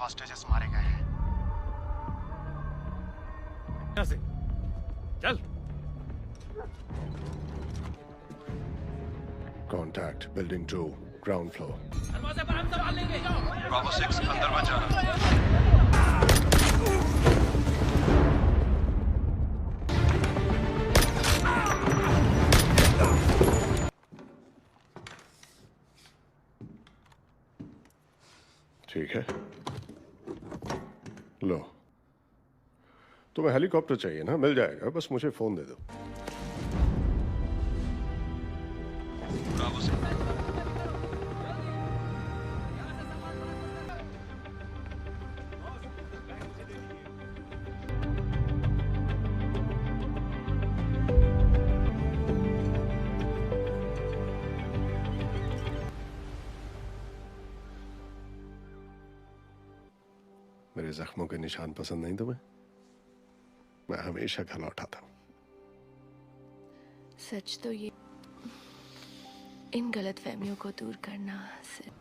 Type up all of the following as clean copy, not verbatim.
Hostages मारे गए हैं। यहाँ से चल। Contact Building 2, ground floor. दरवाजे पर हम संभाल लेंगे। ब्रावो 6 अंदर मत जाना। ठीक है, लो। तुम्हें हेलीकॉप्टर चाहिए ना? मिल जाएगा, बस मुझे फोन दे दो। ब्रावो 6 मेरे जख्मों के निशान पसंद नहीं तुम्हें? मैं हमेशा गला उठाता हूं। सच तो ये इन गलतफहमियों को दूर करना सिर्फ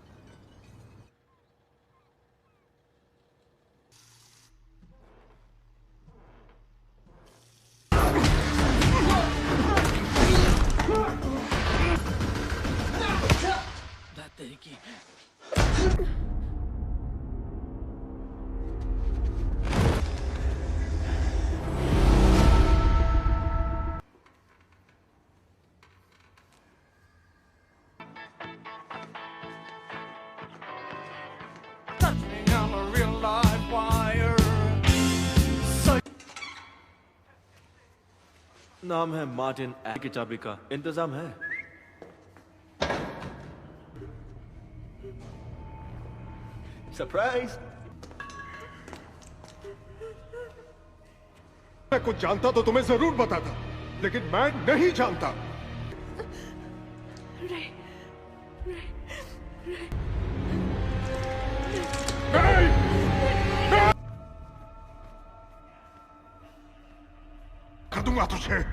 नाम है मार्टिन की चाबी का इंतजाम है। सरप्राइज। मैं कुछ जानता तो तुम्हें जरूर बताता, लेकिन मैं नहीं जानता। कर दूंगा तुझे।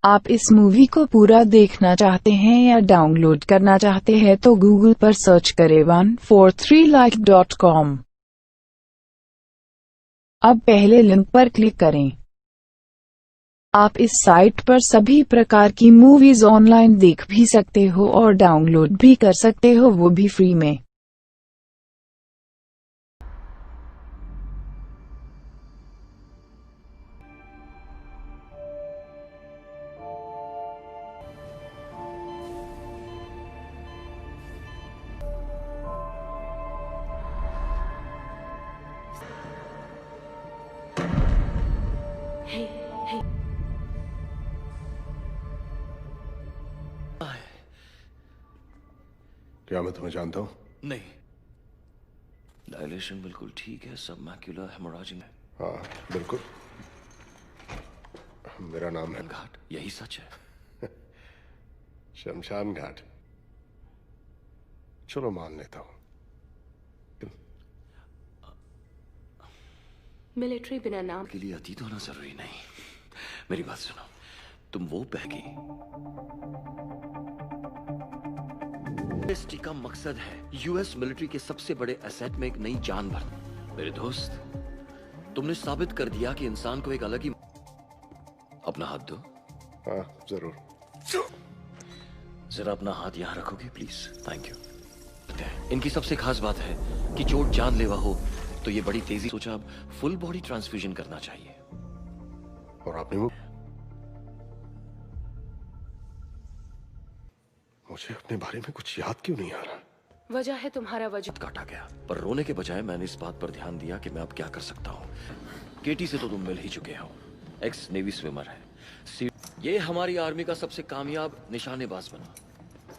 आप इस मूवी को पूरा देखना चाहते हैं या डाउनलोड करना चाहते हैं तो गूगल पर सर्च करें 143like.com। अब पहले लिंक पर क्लिक करें। आप इस साइट पर सभी प्रकार की मूवीज ऑनलाइन देख भी सकते हो और डाउनलोड भी कर सकते हो, वो भी फ्री में। क्या मैं तुम्हें जानता हूँ? नहीं, डायलेशन बिल्कुल ठीक है, सब मैक्युलर हेमोरेजिंग है। हाँ बिल्कुल, मेरा नाम है घाट, यही सच है। शमशान घाट। चलो मान लेता हूँ। मिलिट्री बिना नाम के लिए अतीत होना जरूरी नहीं। मेरी बात सुनो, तुम वो बहगी एसटी का मकसद है यूएस मिलिट्री के सबसे बड़े एसेट में एक नई जान भरना। मेरे दोस्त, तुमने साबित कर दिया कि इंसान को एक अलग ही। अपना हाथ दो। हाँ जरूर। जरा अपना हाथ यहाँ रखोगे प्लीज? Thank you. इनकी सबसे खास बात है कि चोट जानलेवा हो तो ये बड़ी तेजी सोचा अब फुल बॉडी ट्रांसफ्यूजन करना चाहिए। और आपने वो मुझे अपने बारे में कुछ याद क्यों नहीं आ रहा? वजह है तुम्हारा वजूद। काटा गया, पर रोने के बजाय मैंने इस बात पर ध्यान दिया कि मैं अब क्या कर सकता हूँ। केटी से तो तुम मिल ही चुके हो, एक्स नेवी स्विमर है। ये हमारी आर्मी का सबसे कामयाब निशानेबाज बना।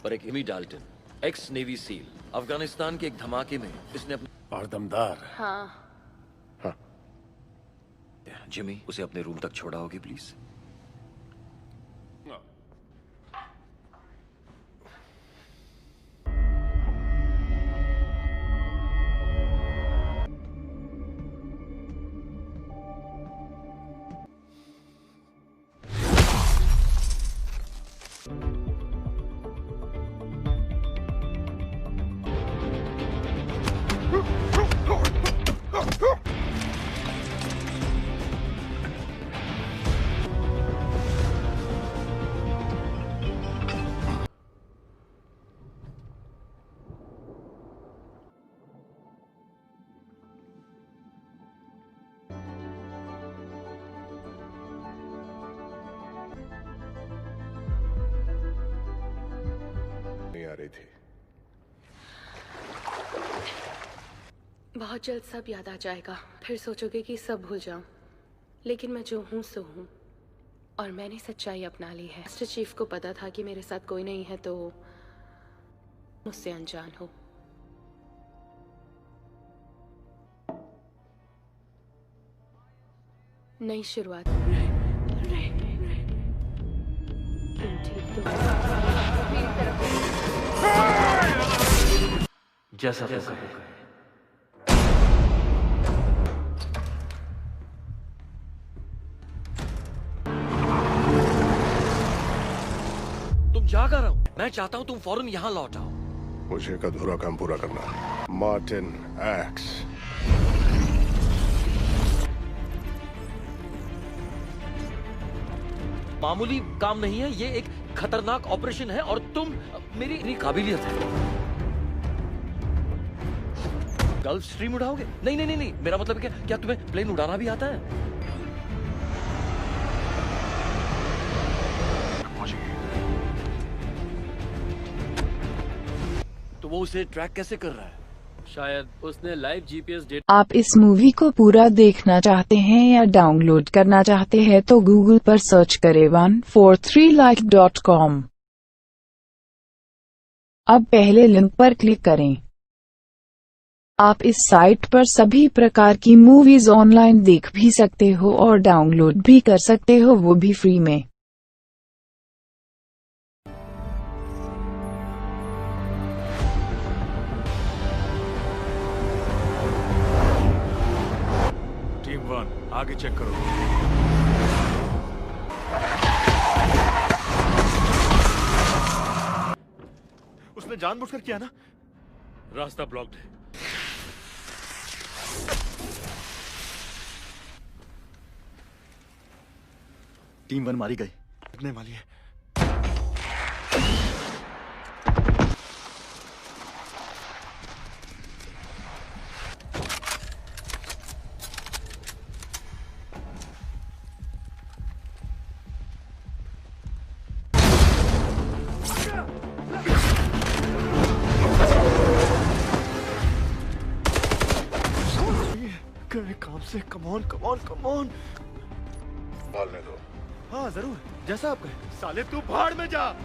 पर एक Amy Dalton, ex navy SEAL, Afghanistan के एक धमाके में इसने अपने और दमदार। हाँ, हाँ। जिमी, उसे अपने रूम तक छोड़ाओगे प्लीज? आई थी? बहुत जल्द सब याद आ जाएगा, फिर सोचोगे कि सब भूल जाऊं। लेकिन मैं जो हूं सो हूं, और मैंने सच्चाई अपना ली है। मास्टर चीफ को पता था कि मेरे साथ कोई नहीं है, तो मुझसे अनजान हो। नई शुरुआत। तुम ठीक तो जैसा तू कहे। तुम जा कर रहा हूं। मैं चाहता हूं तुम फौरन यहां लौट आओ। मुझे एक अधूरा काम पूरा करना है। Martin x. मामूली काम नहीं है, ये एक खतरनाक ऑपरेशन है और तुम मेरी काबिलियत है। गल्फ स्ट्रीम उड़ाओगे? नहीं नहीं नहीं नहीं, मेरा मतलब क्या तुम्हें प्लेन उड़ाना भी आता है? तो वो उसे ट्रैक कैसे कर रहा है? शायद उसने लाइव जीपीएस डेटा। आप इस मूवी को पूरा देखना चाहते हैं या डाउनलोड करना चाहते हैं तो गूगल पर सर्च करें 143like.com। अब पहले लिंक पर क्लिक करें। आप इस साइट पर सभी प्रकार की मूवीज ऑनलाइन देख भी सकते हो और डाउनलोड भी कर सकते हो, वो भी फ्री में। टीम 1 आगे चेक करो। उसने जानबूझकर किया ना? रास्ता ब्लॉक्ड है। टीम 1 मारी गई। लगने वाली है। करे काम से। Come on come on come on. बोलने दो। हाँ जरूर, जैसा आप कहें। साले तू भाड़ में जा।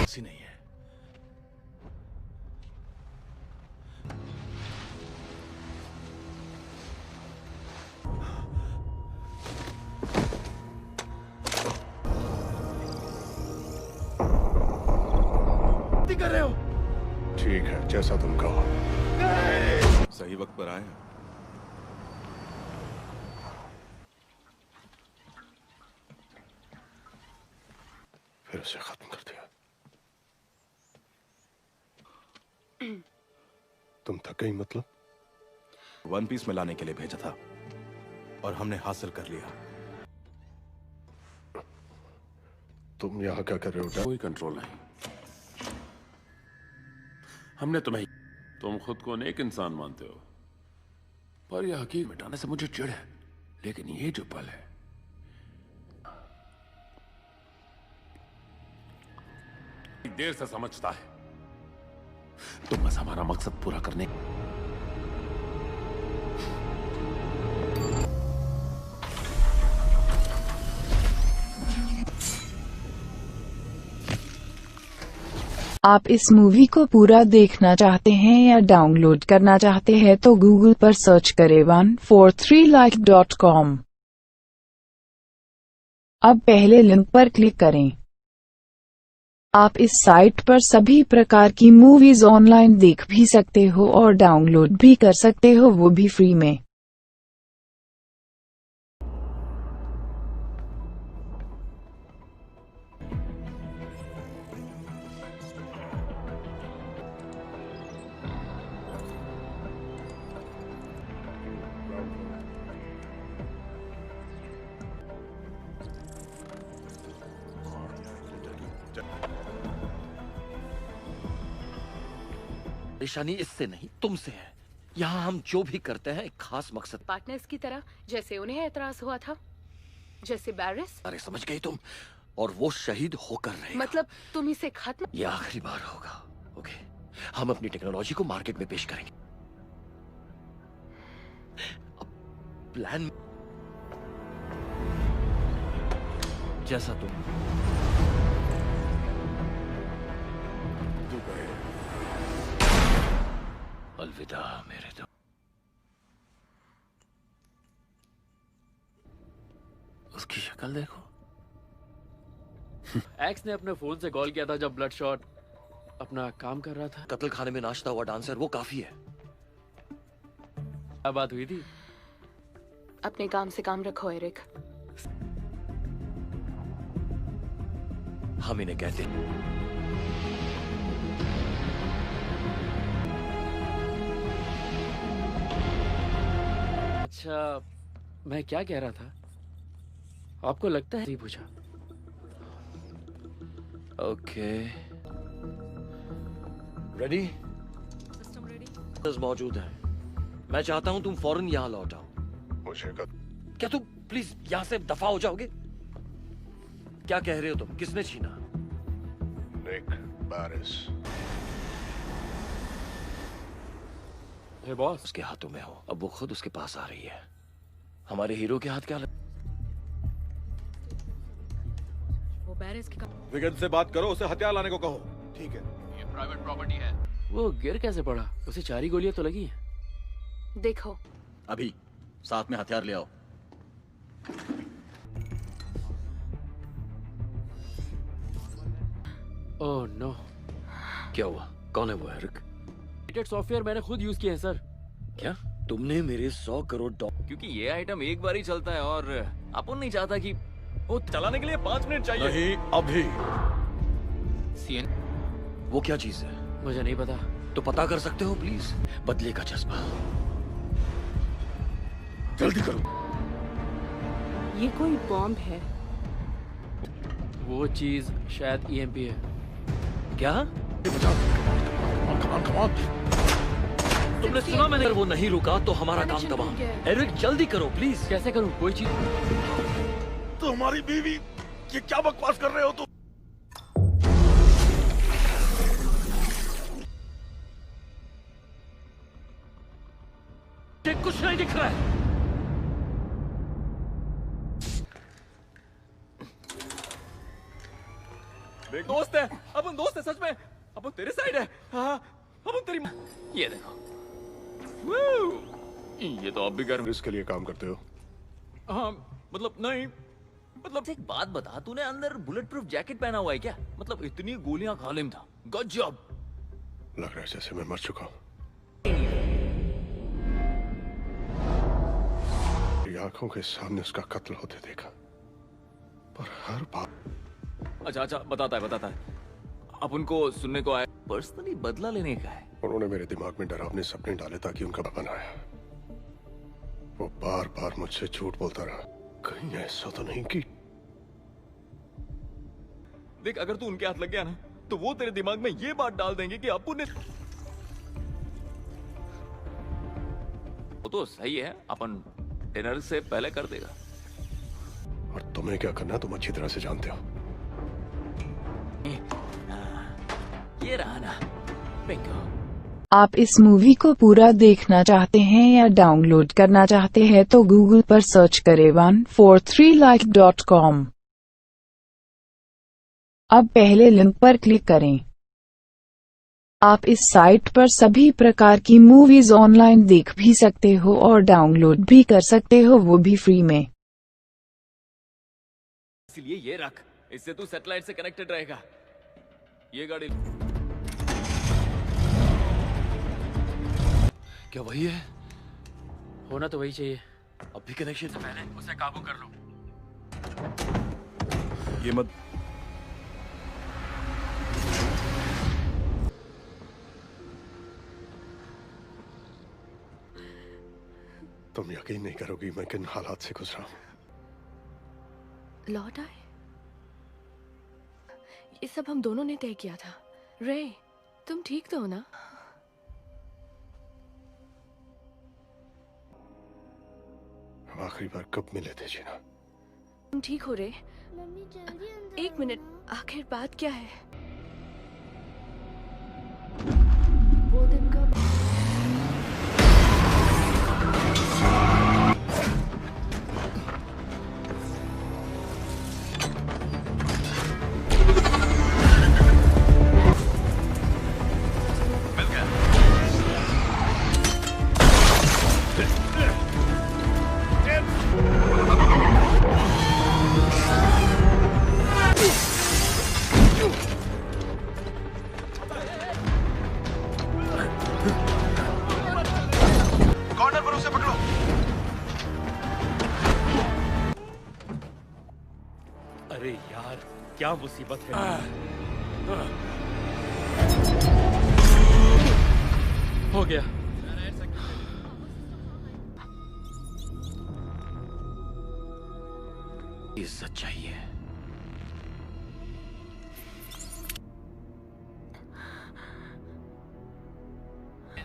ऐसी नहीं है। कर रहे हो? ठीक है, जैसा तुम कहो। सही वक्त पर आए। फिर उसे खत्म कर दिया। तुम थक गई मतलब? वन पीस में लाने के लिए भेजा था और हमने हासिल कर लिया। तुम यहाँ क्या कर रहे हो? कोई कंट्रोल नहीं। हमने तुम्हें, तुम खुद को नेक इंसान मानते हो, पर यह हकीकत मिटाने से मुझे चिढ़ है। लेकिन ये जो पल है, देर से समझता है। तुम बस हमारा मकसद पूरा करने। आप इस मूवी को पूरा देखना चाहते हैं या डाउनलोड करना चाहते हैं तो गूगल पर सर्च करें 143like.com। अब पहले लिंक पर क्लिक करें। आप इस साइट पर सभी प्रकार की मूवीज ऑनलाइन देख भी सकते हो और डाउनलोड भी कर सकते हो, वो भी फ्री में। परेशानी इससे नहीं तुमसे है। यहाँ हम जो भी करते हैं एक खास मकसद। पार्टनर्स की तरह, जैसे उन्हें एतराज हुआ था, जैसे बैरिस। अरे समझ गई तुम। और वो शहीद होकर रहेगा। मतलब तुम इसे खत्म। ये आखिरी बार होगा। ओके, हम अपनी टेक्नोलॉजी को मार्केट में पेश करेंगे। अब प्लान जैसा तुम अलविदा मेरे दोस्त। उसकी शक्ल देखो। एक्स ने अपने फोन से कॉल किया था जब ब्लड शॉट अपना काम कर रहा था। कत्ल खाने में नाचता हुआ डांसर, वो काफी है। क्या बात हुई थी? अपने काम से काम रखो एरिक। हम इन्हें कहते हैं अच्छा, मैं क्या कह रहा था? आपको लगता है? जी पूछा। Okay, ready? मौजूद है। मैं चाहता हूं तुम फौरन यहाँ लौट आओ। मुझे क्या तुम प्लीज यहाँ से दफा हो जाओगे? क्या कह रहे हो तुम? किसने छीना? निक बैरिस। हे बॉस, उसके हाथों में हो। अब वो खुद उसके पास आ रही है। हमारे हीरो के हाथ क्या वो बैरिस की विगन से बात करो, उसे हथियार लाने को कहो। ठीक है। ये प्राइवेट प्रॉपर्टी है। वो गिर कैसे पड़ा? उसे 4 ही गोलियां तो लगी हैं। देखो, अभी साथ में हथियार ले आओ। Oh no. क्या हुआ? कौन है वो एरिक? सॉफ्टवेयर मैंने खुद यूज किया है सर। क्या तुमने मेरे 100 करोड़ डॉलर? क्योंकि ये आइटम एक बार ही चलता है और अपन नहीं चाहता कि वो चलाने के लिए 5 मिनट चाहिए। नहीं, अभी। सीएन, वो क्या चीज है? मुझे नहीं पता। तो पता कर सकते हो प्लीज? बदले का जज्बा। जल्दी करो। ये कोई बॉम्ब है। वो चीज शायद ईएमपी है। क्या? कमान कमान। तुमने सुना मैंने? अगर वो नहीं रुका तो हमारा काम तबाह। एरिक जल्दी करो प्लीज। कैसे करूं? कोई चीज। तो हमारी बीवी, ये क्या बकवास कर रहे हो तुम? कुछ नहीं दिख रहा है। दोस्त है, अपन दोस्त है सच में। अपन तेरे साइड है। हाँ, अपन तेरी। ये देखो। ये तो अब भी गर्म। इसके लिए काम करते हो? हाँ, मतलब नहीं, मतलब एक बात बता, तूने अंदर बुलेट प्रूफ जैकेट पहना हुआ है क्या? मतलब इतनी गोलियां खालिम था। गजब। लग रहा है जैसे मैं मर चुका हूँ। आंखों के सामने उसका कत्ल होते देखा, पर हर बात। अच्छा, बताता है। अपन को सुनने को आया पर्सनली बदला लेने का है। उन्होंने मेरे दिमाग में डरावने सपने डाले ताकि उनका बनाया। वो बार बार मुझसे झूठ बोलता रहा। कहीं ऐसा तो नहीं कि देख, अगर तू उनके हाथ लग गया ना, तो वो तेरे दिमाग में ये बात डाल देंगे कि अप्पू ने। वो तो सही है, अपन डिनर से पहले कर देगा। और तुम्हें क्या करना तुम अच्छी तरह से जानते हो। ये रहा ना, बिंगो। आप इस मूवी को पूरा देखना चाहते हैं या डाउनलोड करना चाहते हैं तो गूगल पर सर्च करें 143like.com। अब पहले लिंक पर क्लिक करें। आप इस साइट पर सभी प्रकार की मूवीज ऑनलाइन देख भी सकते हो और डाउनलोड भी कर सकते हो, वो भी फ्री में। इसलिए ये रख, इससे तू सैटेलाइट से कनेक्टेड रहेगा। ये गाड़ी क्या वही है? होना तो वही चाहिए। अब भी कनेक्शन से पहले उसे काबू कर लो। ये मत। तुम यकीन नहीं करोगी मैं किन हालात से गुजरा हूं। लौट आए? ये सब हम दोनों ने तय किया था। रे, तुम ठीक तो हो ना? आखिरी बार कब मिले थे जीना? तुम ठीक हो रे? एक मिनट, आखिर बात क्या है? वो दिन का मिल गया। कॉर्नर पर उसे पकड़ो। अरे यार, क्या मुसीबत है। हो गया। इज्जत चाहिए।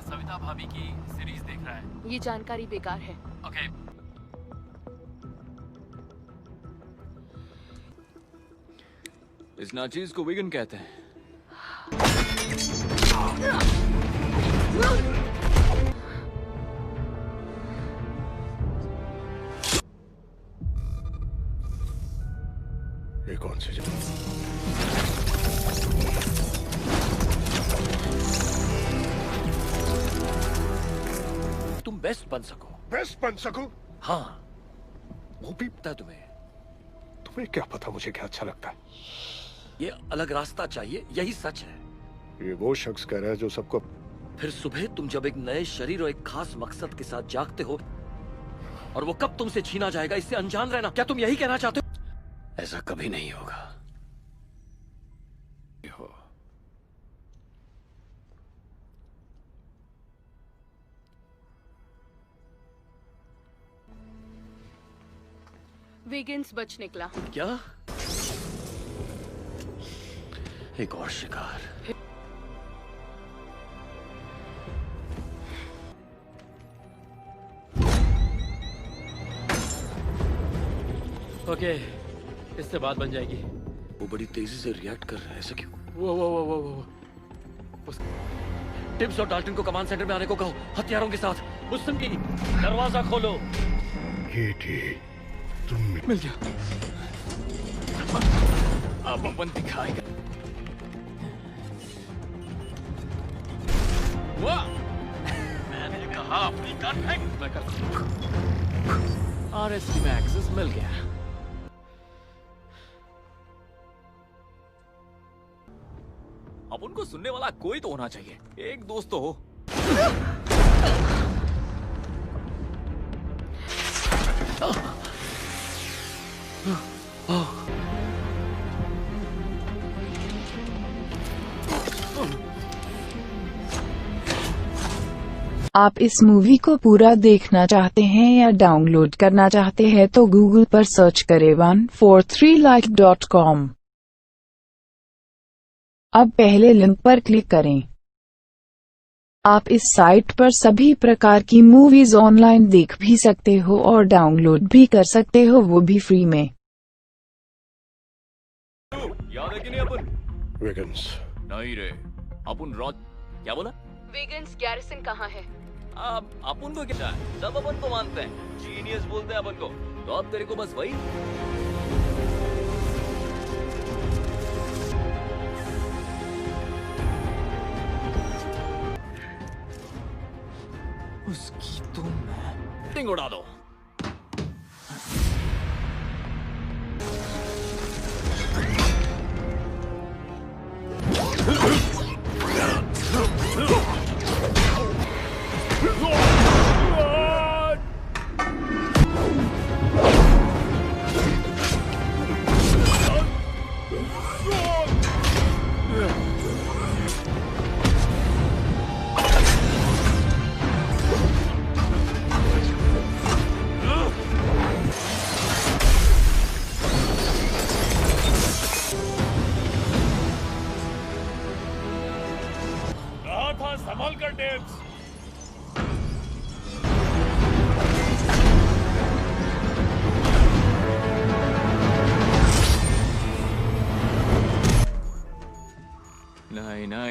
सविता भाभी की सीरीज देख रहा है। ये जानकारी बेकार है। ओके। इस नाचीज को वीगन कहते हैं। ये कौन सी जगह? तुम बेस्ट बन सको। बेस्ट बन सकूं? हाँ, वो भी पता है तुम्हें। तुम्हें क्या पता मुझे क्या अच्छा लगता है? ये अलग रास्ता चाहिए, यही सच है। ये वो शख्स कह रहा है जो सबको। फिर सुबह तुम जब एक नए शरीर और एक खास मकसद के साथ जागते हो और वो कब तुमसे छीना जाएगा इससे अनजान रहना, क्या तुम यही कहना चाहते हो? ऐसा कभी नहीं होगा। वेगन्स बच निकला। क्या? एक और शिकार। ओके, इससे बात बन जाएगी। वो बड़ी तेजी से रिएक्ट कर रहा है, ऐसा क्यों? वो टिप्स और डाल्टन को कमांड सेंटर में आने को कहो, हथियारों के साथ। मुस्तम की दरवाजा खोलो। केटी, तुम मिल गया। अब अपन दिखाएगा। वाह! मैंने कहा अपनी गन फेंक। मैं करता हूं। RST में एक्सेस मिल गया। अब उनको सुनने वाला कोई तो होना चाहिए। एक दोस्त तो हो। आप इस मूवी को पूरा देखना चाहते हैं या डाउनलोड करना चाहते हैं तो गूगल पर सर्च करें 143like.com। अब पहले लिंक पर क्लिक करें। आप इस साइट पर सभी प्रकार की मूवीज ऑनलाइन देख भी सकते हो और डाउनलोड भी कर सकते हो, वो भी फ्री में। याद है कि नहीं अपन? वेगन्स। नहीं रे, अपन रॉ क्या बोला? वेगन्स गैरिसन कहाँ है? अब अपन को क्या है? सब अपन को मानते हैं, जीनियस बोलते हैं अपन को। तो अब तेरे को बस वही। उसकी तुम टिंग उड़ा दो।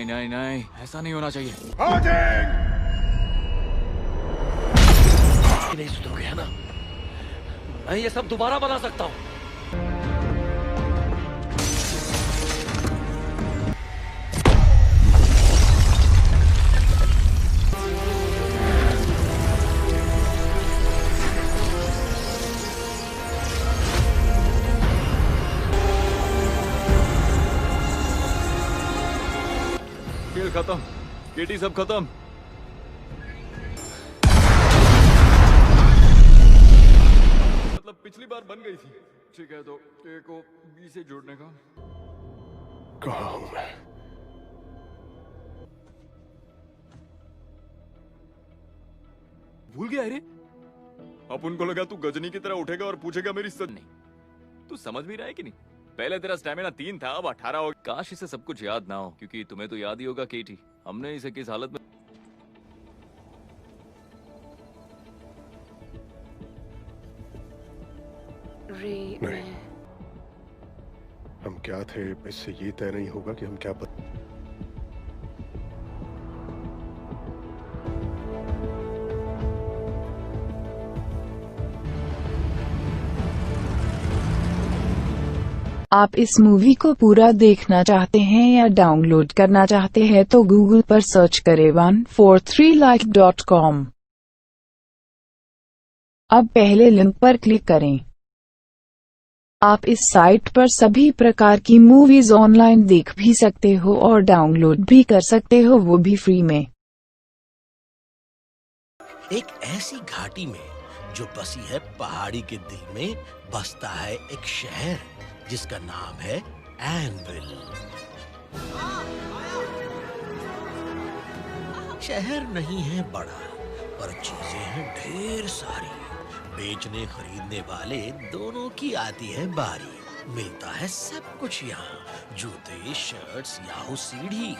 नहीं नहीं नहीं, ऐसा नहीं होना चाहिए। नहीं सुधरोगे है ना? मैं ये सब दोबारा बना सकता हूँ। खेल खत्म, केटी सब खत्म। मतलब पिछली बार बन गई थी। ठीक है, तो ए को बी से जोड़ने का। कहाँ हूं मैं? भूल गया रे? अब उनको लगा तू गजनी की तरह उठेगा और पूछेगा मेरी सच नहीं। तू समझ भी रहा है कि नहीं? पहले तेरा स्टैमिना 3 था, अब 18 हो। काश इसे सब कुछ याद ना हो, क्योंकि तुम्हें तो याद ही होगा केटी, हमने इसे किस हालत में। रे नहीं, हम क्या थे इससे ये तय नहीं होगा कि हम क्या आप इस मूवी को पूरा देखना चाहते हैं या डाउनलोड करना चाहते हैं तो गूगल पर सर्च करें 143like.com। अब पहले लिंक पर क्लिक करें। आप इस साइट पर सभी प्रकार की मूवीज ऑनलाइन देख भी सकते हो और डाउनलोड भी कर सकते हो, वो भी फ्री में। एक ऐसी घाटी में जो बसी है पहाड़ी के दिल में, बसता है एक शहर जिसका नाम है एनविल। शहर नहीं है बड़ा, पर चीजें हैं ढेर सारी। बेचने खरीदने वाले दोनों की आती है बारी। मिलता है सब कुछ यहाँ, जूते, शर्ट्स या हो सीढ़ी,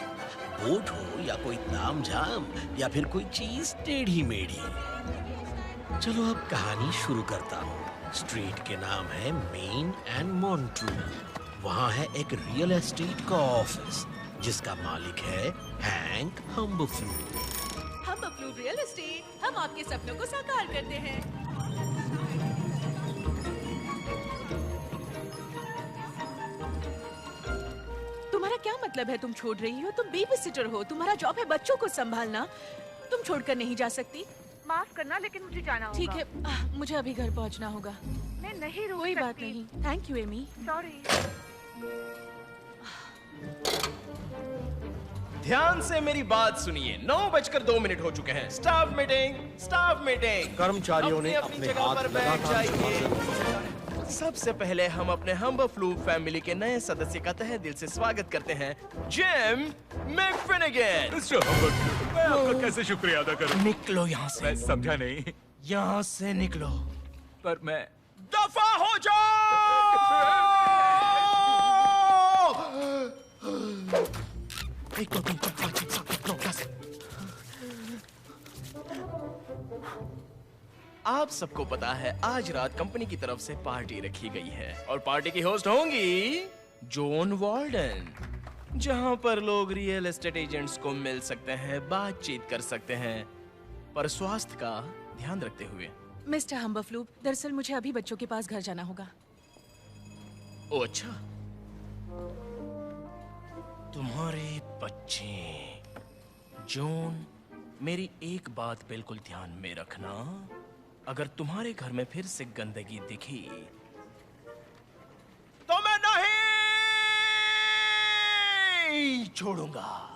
बोट हो या कोई तामझाम या फिर कोई चीज टेढ़ी मेढ़ी। चलो अब कहानी शुरू करता हूँ। स्ट्रीट के नाम है मेन एंड मॉन्ट्रू। वहाँ है एक रियल एस्टेट का ऑफिस जिसका मालिक है हैंक हम्बफ्लू। हम्बफ्लू रियल एस्टेट, हम आपके सपनों को साकार करते हैं। तुम्हारा क्या मतलब है? तुम छोड़ रही हो? तुम बेबी सिटर हो, तुम्हारा जॉब है बच्चों को संभालना। तुम छोड़कर नहीं जा सकती। माफ करना, लेकिन मुझे जाना होगा। ठीक है, मुझे अभी घर पहुंचना होगा। मैं नहीं रुक कोई सकती। बात नहीं। Thank you Amy. सॉरी। ध्यान से मेरी बात सुनिए। 9:02 हो चुके हैं। Staff meeting, staff meeting. कर्मचारियों ने अपने जगह हाथ पर बैठ लगातार जाइए। सबसे पहले हम अपने हम्बफ्लू फैमिली के नए सदस्य का तहे दिल से स्वागत करते हैं, जिम मैकफिनेगन। मैं आपका कैसे शुक्रिया अदा करूं? निकलो यहाँ से। मैं समझा नहीं। यहाँ से निकलो। पर मैं दफा हो जाओ। एक, दो, तीन, चार, पाँच, छह, सात, आठ, नौ, 10। आप सबको पता है आज रात कंपनी की तरफ से पार्टी रखी गई है और पार्टी की होस्ट होंगी जॉन वार्डन, जहां पर लोग रियल एस्टेट एजेंट्स को मिल सकते हैं, बातचीत कर सकते हैं, पर स्वास्थ्य का ध्यान रखते हुए। मिस्टर हम्बफ्लू, दरअसल मुझे अभी बच्चों के पास घर जाना होगा। ओ अच्छा, तुम्हारे बच्चे। जॉन, मेरी एक बात बिल्कुल ध्यान में रखना, अगर तुम्हारे घर में फिर से गंदगी दिखी तो मैं नहीं छोड़ूंगा।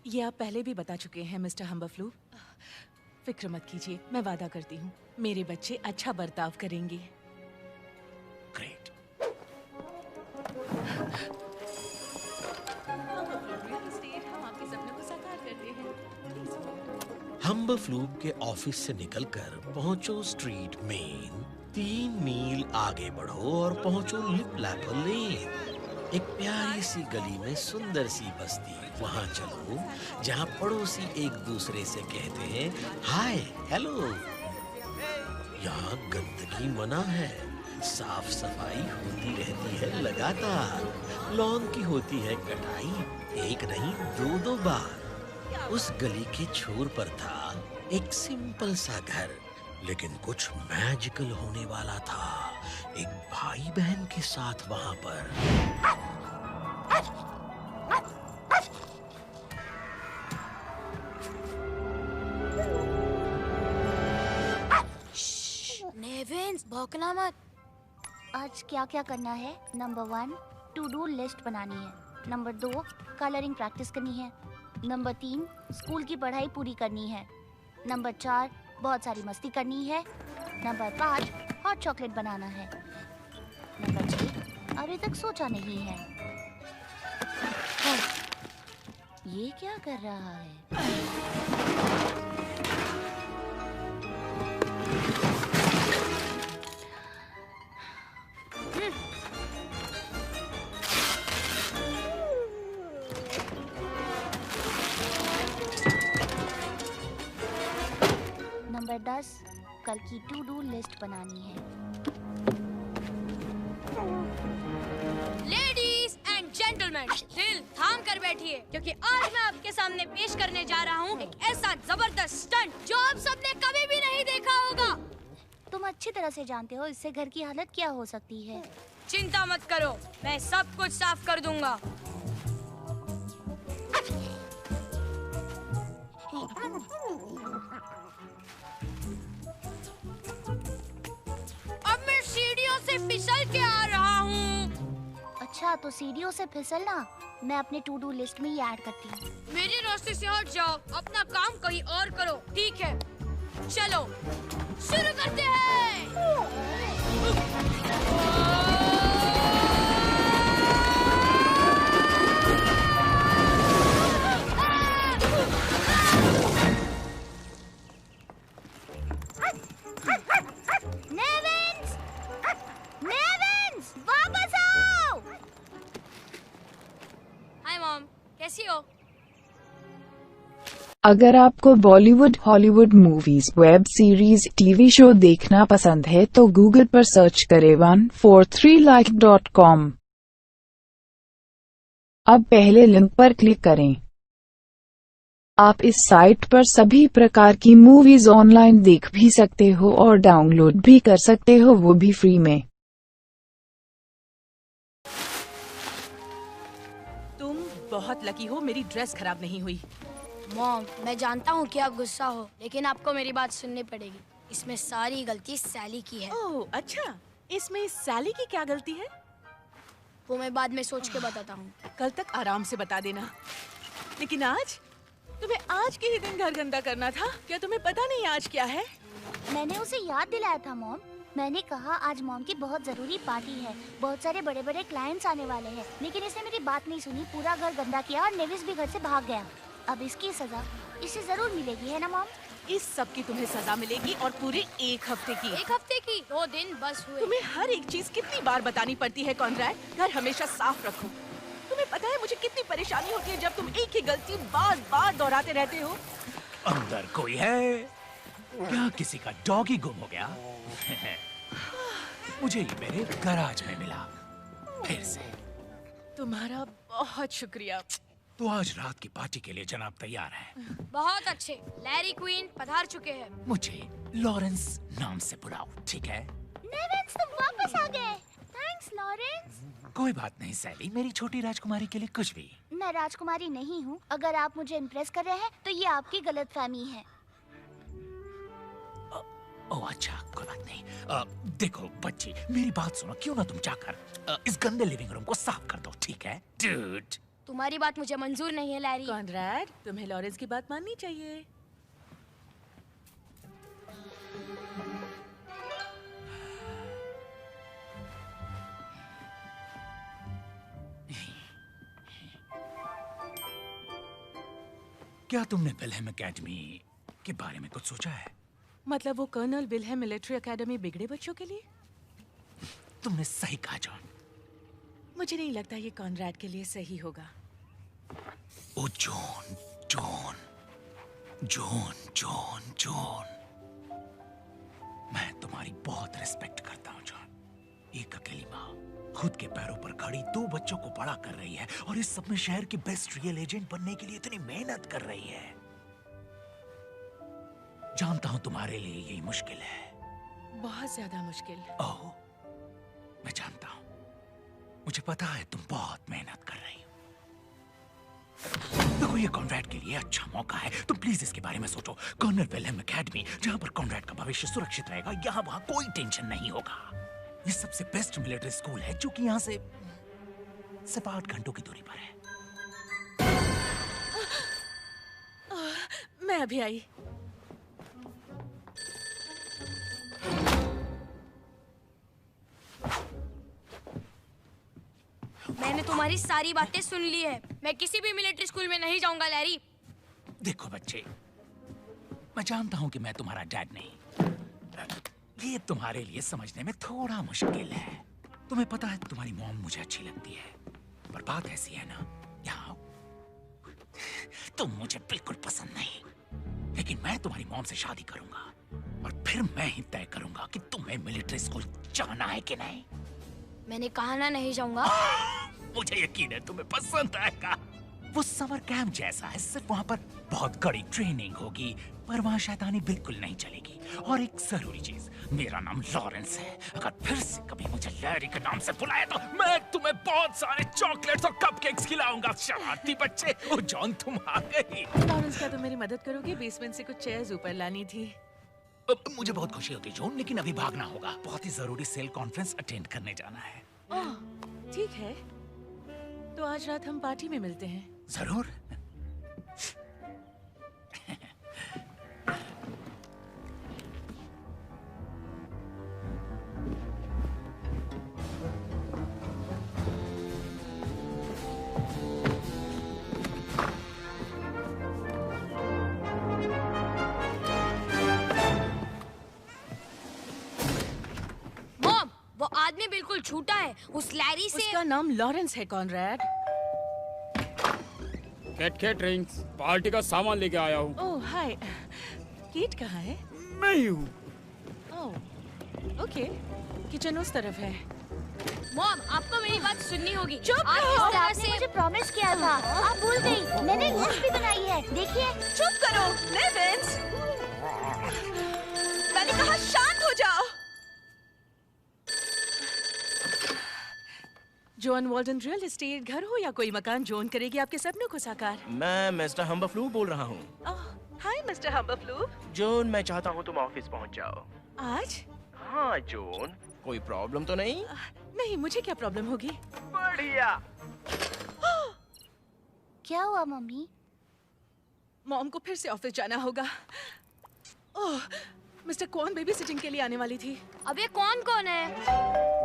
ये आप पहले भी बता चुके हैं मिस्टर हम्बफ्लू। फिक्र मत कीजिए, मैं वादा करती हूँ मेरे बच्चे अच्छा बर्ताव करेंगे। ग्रेट। हम आपके सपनों को साकार करते हैं। हम्बफ्लू के ऑफिस से निकलकर पहुंचो स्ट्रीट मेन। 3 मील आगे बढ़ो और पहुंचो लिप लैपर लेन। एक प्यारी सी गली में सुंदर सी बस्ती। वहां चलो जहां पड़ोसी एक दूसरे से कहते हैं हाय हेलो। यहाँ गंदगी मना है, साफ सफाई होती रहती है लगातार। लॉन की होती है कटाई, एक नहीं दो दो बार। उस गली के छोर पर था एक सिंपल सा घर, लेकिन कुछ मैजिकल होने वाला था एक भाई बहन के साथ वहां पर। नेविन्स, भौंकना मत। आज क्या क्या करना है? नंबर 1 टू डू लिस्ट बनानी है। नंबर 2 कलरिंग प्रैक्टिस करनी है। नंबर 3 स्कूल की पढ़ाई पूरी करनी है। नंबर 4 बहुत सारी मस्ती करनी है। नंबर 5 हॉट चॉकलेट बनाना है। नंबर 6 अभी तक सोचा नहीं है। ये क्या कर रहा है? नंबर 10 कल की टू डू लिस्ट बनानी है। लेडीज एंड जेंटलमैन, दिल थाम कर बैठिए, क्योंकि आज मैं आपके सामने पेश करने जा रहा हूँ एक ऐसा जबरदस्त स्टंट जो आप सबने कभी भी नहीं देखा होगा। तुम अच्छी तरह से जानते हो इससे घर की हालत क्या हो सकती है। चिंता मत करो, मैं सब कुछ साफ कर दूंगा। अब मैं सीढ़ियों से फिसल के आ रहा हूँ। अच्छा, तो सीढ़ियों से फिसलना मैं अपने टू डू लिस्ट में ही ऐड करती हूँ। मेरे रास्ते से हट जाओ, अपना काम कहीं और करो, ठीक है? चलो शुरू करते हैं। नेविन्स! नेविन्स! वापस आओ! हाय मॉम, कैसी हो? अगर आपको Bollywood, Hollywood movies, web series, TV show देखना पसंद है तो गूगल पर सर्च करें 143like.com। अब पहले लिंक पर क्लिक करें। आप इस साइट पर सभी प्रकार की मूवीज ऑनलाइन देख भी सकते हो और डाउनलोड भी कर सकते हो, वो भी फ्री में। तुम बहुत लकी हो, मेरी ड्रेस खराब नहीं हुई। मॉम, मैं जानता हूँ कि आप गुस्सा हो, लेकिन आपको मेरी बात सुननी पड़ेगी। इसमें सारी गलती सैली की है। ओह अच्छा, इसमें सैली की क्या गलती है? वो मैं बाद में सोच के बताता हूँ। कल तक आराम से बता देना। लेकिन आज तुम्हें आज के ही दिन घर गंदा करना था। क्या तुम्हें पता नहीं आज क्या है? मैंने उसे याद दिलाया था मॉम। मैंने कहा आज मॉम की बहुत जरूरी पार्टी है, बहुत सारे बड़े बड़े क्लाइंट्स आने वाले हैं, लेकिन इसने मेरी बात नहीं सुनी, पूरा घर गंदा किया और नेविस भी घर से भाग गया। अब इसकी सजा इसे जरूर मिलेगी, है ना मॉम? इस सब की तुम्हें सजा मिलेगी और पूरे 1 हफ्ते की। 1 हफ्ते की? 2 दिन बस हुए। तुम्हें हर एक चीज कितनी बार बतानी पड़ती है कॉनरैड? घर हमेशा साफ रखो। तुम्हें पता है मुझे कितनी परेशानी होती है जब तुम एक ही गलती बार बार दोहराते रहते हो। अंदर कोई है क्या? किसी का डॉगी गुम हो गया? मुझे ये मेरे गराज में मिला फिर से। तुम्हारा बहुत शुक्रिया। तो आज रात की पार्टी के लिए जनाब तैयार हैं। बहुत अच्छे, लैरी क्वीन पधार चुके हैं। मुझे लॉरेंस नाम से बुलाओ, ठीक है? नेविन्स, तुम वापस आ गए। Thanks Lawrence. कोई बात नहीं सैली, मेरी छोटी राजकुमारी के लिए कुछ भी। मैं राजकुमारी नहीं हूँ। अगर आप मुझे इम्प्रेस कर रहे हैं तो ये आपकी गलतफहमी है। ओह अच्छा, कोई बात नहीं। देखो बच्ची, मेरी बात सुनो, क्यों ना तुम जाकर इस गंदे लिविंग रूम को साफ कर दो, ठीक है? डूड, तुम्हारी बात मुझे मंजूर नहीं है लैरी। कॉनरैड, तुम्हें लॉरेंस की बात माननी चाहिए। क्या तुमने विल्हेम एकेडमी के बारे में कुछ सोचा है? मतलब वो कर्नल विल्हेम मिलिट्री एकेडमी बिगड़े बच्चों के लिए? तुमने सही कहा जॉन। मुझे नहीं लगता ये कॉनरैड के लिए सही होगा। ओ John, John, John, John, John, मैं तुम्हारी बहुत रिस्पेक्ट करता हूँ जॉन। एक अकेली माँ खुद के पैरों पर खड़ी 2 बच्चों को बड़ा कर रही है और इस सब में शहर की बेस्ट रियल एजेंट बनने के लिए इतनी मेहनत कर रही है। जानता हूं तुम्हारे लिए यही मुश्किल है। बहुत ज्यादा मुश्किल। ओह, मैं जानता हूं। मुझे पता है तुम बहुत मेहनत कर रही हो। देखो, ये कॉन्वेट के लिए अच्छा मौका है। तुम प्लीज इसके बारे में सोचो। कर्नल विलियम एकेडमी, जहां पर कॉन्वेट का भविष्य सुरक्षित रहेगा, यहाँ वहां कोई टेंशन नहीं होगा। ये सबसे बेस्ट मिलिट्री स्कूल है जो कि यहाँ से सिर्फ 8 घंटों की दूरी पर है। मैं अभी आई। मैंने तुम्हारी सारी बातें सुन ली है। मैं किसी भी मिलिट्री स्कूल में नहीं जाऊंगा लैरी। देखो बच्चे, मैं जानता हूं कि मैं तुम्हारा डैड नहीं। ये तुम्हारे लिए समझने में थोड़ा मुश्किल है। तुम्हें पता है तुम्हारी मॉम मुझे अच्छी लगती है, पर बात ऐसी है ना, यहाँ तुम मुझे बिल्कुल पसंद नहीं। लेकिन मैं तुम्हारी मॉम से शादी करूंगा और फिर मैं ही तय करूंगा कि तुम्हें मिलिट्री स्कूल जाना है कि नहीं। मैंने कहा ना नहीं जाऊंगा। मुझे यकीन है तुम्हें पसंद आएगा। वो समर कैंप जैसा है, सिर्फ वहाँ पर बहुत कड़ी ट्रेनिंग होगी, पर वहाँ शैतानी बिल्कुल नहीं चलेगी। और एक जरूरी चीज, मेरा नाम लॉरेंस है। अगर फिर से कभी मुझे लैरी के नाम से बुलाया तो मैं तुम्हें बहुत सारे चॉकलेट्स और कपकेक्स खिलाऊंगा। शरारती बच्चे। ओ जॉन, तुम आ गई। लॉरेंस, क्या तुम मेरी मदद करोगे? बेसमेंट से कुछ चेयर्स ऊपर लानी थी। मुझे बहुत खुशी होती जॉन, लेकिन अभी भागना होगा। बहुत ही जरूरी सेल कॉन्फ्रेंस अटेंड करने जाना है। ओह, ठीक है। तो आज रात हम पार्टी में मिलते हैं। जरूर। मॉम, वो आदमी बिल्कुल झूठा है। उस लैरी से। उसका नाम लॉरेंस है, कॉनरैड। केटरिंग्स, पार्टी का सामान लेके आया हूँ। ओह हाय, कीट कहाँ है? मैं ही हूँ। ओह, ओके, किचन उस तरफ है। मॉम, आपको मेरी बात सुननी होगी। चुप आप करो। इस तरह आपने से मुझे प्रॉमिस किया था। आप भूल गई। मैंने लिस्ट भी बनाई है, देखिए। चुप करो, लेविंस। मैंने कहा शांत हो जाओ। जॉन वॉल्डन रियल एस्टेट घर हो या कोई मकान, जॉन करेगी आपके सपनों को साकार। मैं मिस्टर हम्बरफ्लू बोल रहा हूँ। हाय मिस्टर हम्बरफ्लू। जॉन, मैं चाहता हूँ तुम ऑफिस पहुँच जाओ। आज? हाँ जॉन, कोई प्रॉब्लम तो नहीं? नहीं, मुझे क्या प्रॉब्लम होगी? बढ़िया। क्या हुआ मम्मी? मॉम को फिर से ऑफिस जाना होगा। ओह, मिस्टर कौन बेबी सिटिंग के लिए आने वाली थी। अब ये कौन है?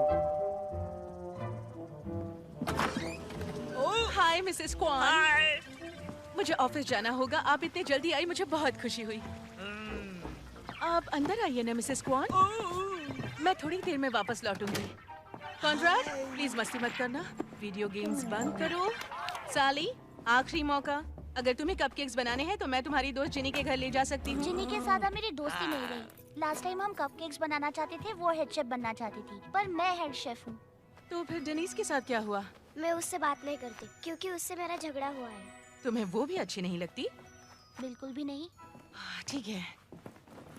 हाय मिसेस क्वान। मुझे ऑफिस जाना होगा। आप इतने जल्दी आई, मुझे बहुत खुशी हुई। आप अंदर आइए ना मिसेस क्वान। मैं थोड़ी देर में वापस लौटूंगी। कॉनरैड, प्लीज मस्ती मत करना। वीडियो गेम्स बंद करो। साली, आखिरी मौका। अगर तुम्हें कपकेक्स बनाने हैं तो मैं तुम्हारी दोस्त जिनी के घर ले जा सकती हूँ। जिनी के साथ मेरी दोस्ती नहीं रही। लास्ट टाइम हम कपकेक्स बनाना चाहते थे, वो हेड शेफ बनना चाहती थी, पर मैं हेड शेफ हूँ। तो फिर डेनिस के साथ क्या हुआ? मैं उससे बात नहीं करती क्योंकि उससे मेरा झगड़ा हुआ है। तुम्हें वो भी अच्छी नहीं लगती? बिल्कुल भी नहीं। ठीक है,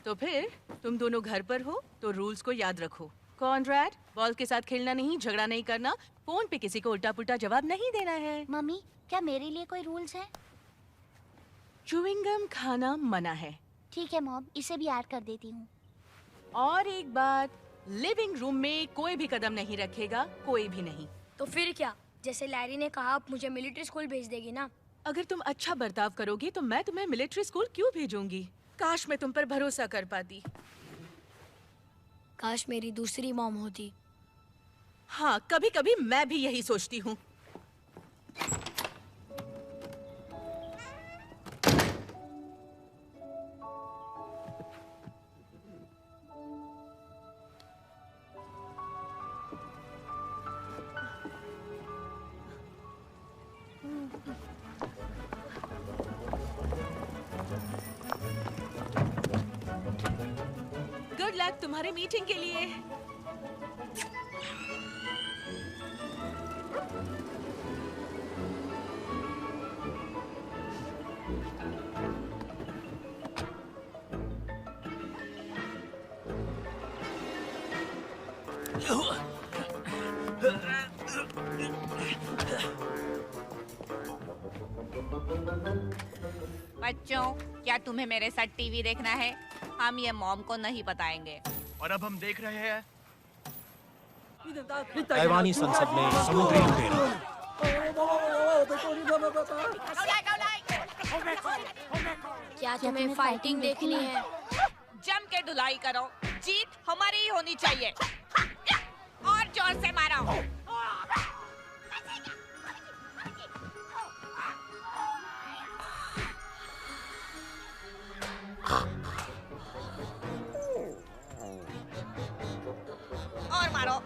तो फिर तुम दोनों घर पर हो तो रूल्स को याद रखो। कॉनरैड, बॉल के साथ खेलना नहीं, झगड़ा नहीं करना, फोन पे किसी को उल्टा पुल्टा जवाब नहीं देना है। मम्मी, क्या मेरे लिए कोई रूल्स है? च्युइंगम खाना मना है। ठीक है मॉम, इसे भी ऐड कर देती हूँ। और एक बात, लिविंग रूम में कोई भी कदम नहीं रखेगा, कोई भी नहीं। तो फिर क्या? जैसे लैरी ने कहा, आप मुझे मिलिट्री स्कूल भेज देगी ना? अगर तुम अच्छा बर्ताव करोगी तो मैं तुम्हें मिलिट्री स्कूल क्यों भेजूंगी? काश मैं तुम पर भरोसा कर पाती। काश मेरी दूसरी मॉम होती। हाँ, कभी कभी मैं भी यही सोचती हूँ। गुड लक तुम्हारे मीटिंग के लिए। बच्चों, क्या तुम्हें मेरे साथ टीवी देखना है? हम ये मॉम को नहीं बताएंगे। और अब हम देख रहे हैं ताइवानी संसद में समुद्री लुटेरा। क्या तुम्हें फाइटिंग देखनी है? जम के धुलाई करो, जीत हमारी ही होनी चाहिए। और जोर से मारो। और मारो।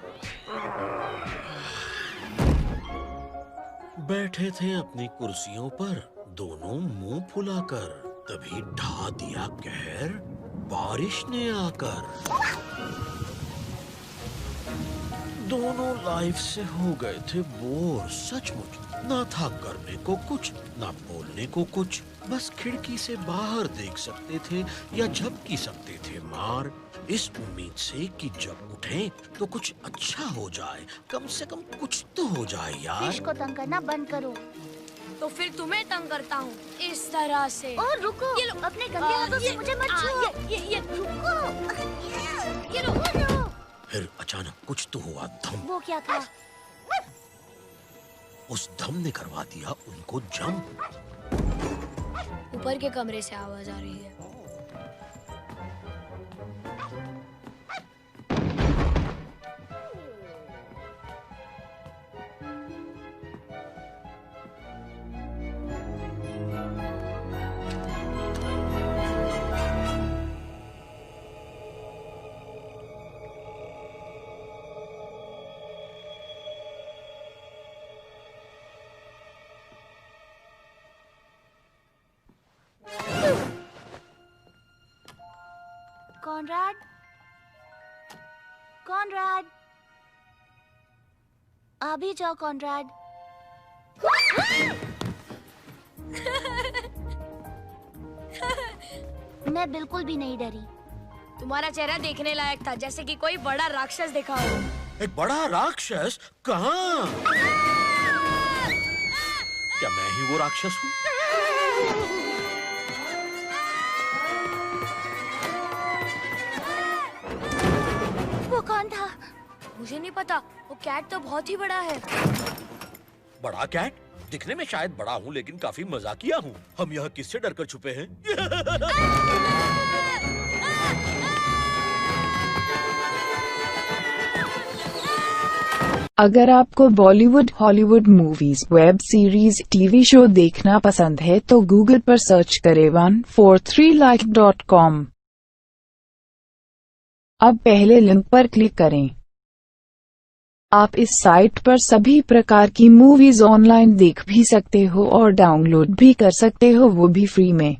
बैठे थे अपनी कुर्सियों पर दोनों मुंह फुलाकर, तभी ढा दिया कहर बारिश ने आकर। दोनों लाइफ से हो गए थे बोर सचमुच। ना था करने को कुछ, ना बोलने को कुछ, बस खिड़की से बाहर देख सकते थे या झपकी सकते थे मार, इस उम्मीद से कि जब उठें तो कुछ अच्छा हो जाए, कम से कम कुछ तो हो जाए यार। फिश को तंग करना बंद करो। तो फिर तुम्हें तंग करता हूँ इस तरह से। और रुको, ये लो, अपने गंदे हाथों से मुझे मत छुओ। ये रुको। ये लो। फिर अचानक कुछ तो हुआ, धम। वो क्या था? उस धम ने करवा दिया उनको जंप। ऊपर के कमरे से आवाज आ रही है। कॉनराड, कॉनराड, आ भी जाओ कॉनराड। मैं बिल्कुल भी नहीं डरी। तुम्हारा चेहरा देखने लायक था, जैसे कि कोई बड़ा राक्षस देखा हो। एक बड़ा राक्षस? कहाँ? क्या मैं ही वो राक्षस हूँ? वो कौन था? मुझे नहीं पता, वो कैट तो बहुत ही बड़ा है। बड़ा कैट? दिखने में शायद बड़ा हूँ लेकिन काफी मजाकिया हूँ। हम यहाँ किससे डरकर छुपे हैं? अगर आपको Bollywood, Hollywood movies, web series, TV show देखना पसंद है तो गूगल पर सर्च करें 143like.com। अब पहले लिंक पर क्लिक करें। आप इस साइट पर सभी प्रकार की मूवीज ऑनलाइन देख भी सकते हो और डाउनलोड भी कर सकते हो, वो भी फ्री में।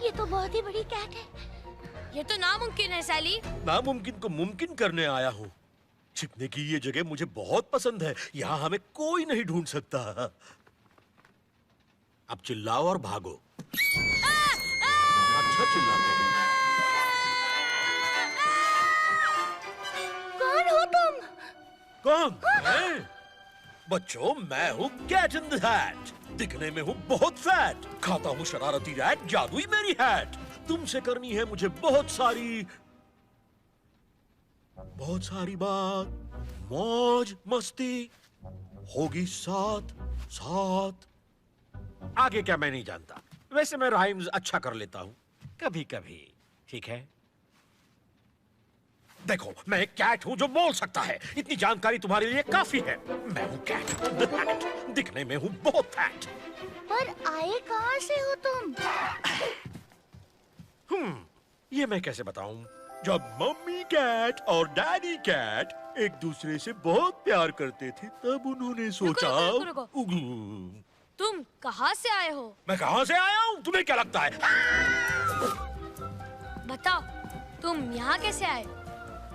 ये तो बहुत ही बड़ी कैट है। ये तो नामुमकिन है सैली। नामुमकिन को मुमकिन करने आया हूँ। छिपने की ये जगह मुझे बहुत पसंद है, यहाँ हमें कोई नहीं ढूंढ सकता। अब चिल्लाओ और भागो। अच्छा चिल्लाते हैं। कौन हो तुम? कौन? मैं? बच्चों, मैं हूँ कैट इन द हैट। दिखने में हूँ बहुत फैट, खाता हूँ शरारती रैट, जादुई मेरी हैट। तुमसे करनी है मुझे बहुत सारी बात, मौज मस्ती होगी साथ साथ। आगे क्या मैं नहीं जानता, वैसे मैं राइम्स अच्छा कर लेता हूँ कभी कभी, ठीक है? देखो, मैं एक कैट हूँ जो बोल सकता है। इतनी जानकारी तुम्हारे लिए काफी है। मैं हूँ कैट, दिखने में हूँ बहुत फैट। पर आए कहाँ से हो तुम? ये मैं कैसे बताऊं? जब मम्मी कैट और डैडी कैट एक दूसरे से बहुत प्यार करते थे, तब उन्होंने सोचा। रुको। तुम कहाँ से आए हो? मैं कहाँ से आया हूँ? तुम्हें क्या लगता है? बताओ, तुम यहाँ कैसे आए?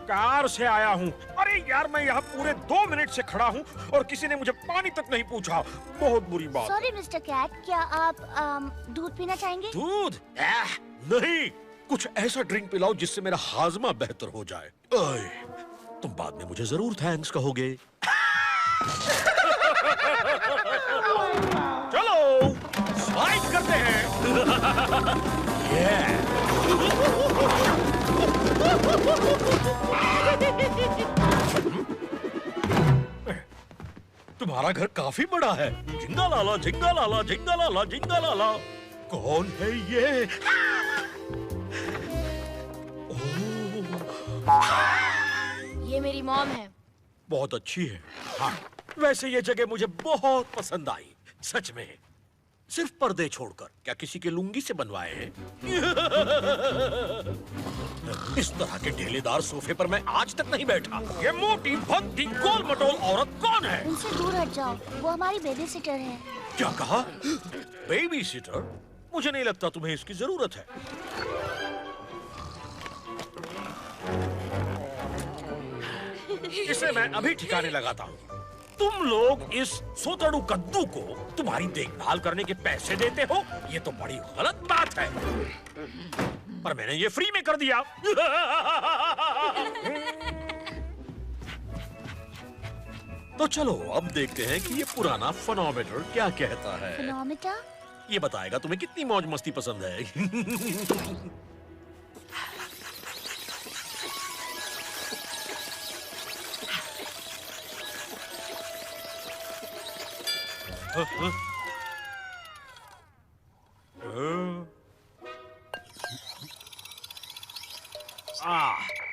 कार से आया हूँ। अरे यार, मैं यहाँ पूरे 2 मिनट से खड़ा हूँ और किसी ने मुझे पानी तक नहीं पूछा। बहुत बुरी बात। सॉरी मिस्टर कैट, क्या आप दूध पीना चाहेंगे? दूध? नहीं, कुछ ऐसा ड्रिंक पिलाओ जिससे मेरा हाजमा बेहतर हो जाए। तुम बाद में मुझे जरूर थैंक्स कहोगे। चलो स्लाइड करते हैं। तुम्हारा घर काफी बड़ा है। झिंगा लाला झिंगा लाला झिंगा लाला झिंगा लाला। कौन है ये? ये मेरी मॉम है। बहुत अच्छी है। हाँ, वैसे ये जगह मुझे बहुत पसंद आई, सच में। सिर्फ पर्दे छोड़कर। क्या किसी के लुंगी से बनवाए हैं? इस तरह के ढेलेदार सोफे पर मैं आज तक नहीं बैठा। ये मोटी भद्दी गोल मटोल औरत कौन है? उनसे दूर हट जाओ, वो हमारी बेबी सिटर है। क्या कहा? Baby sitter? मुझे नहीं लगता तुम्हें इसकी जरूरत है। इसे मैं अभी ठिकाने लगाता हूँ। तुम लोग इस सोतड़ू कद्दू को तुम्हारी देखभाल करने के पैसे देते हो, ये तो बड़ी गलत बात है। पर मैंने ये फ्री में कर दिया। तो चलो अब देखते हैं कि ये पुराना फनोमीटर क्या कहता है। फनोमीटर? ये बताएगा तुम्हें कितनी मौज मस्ती पसंद है।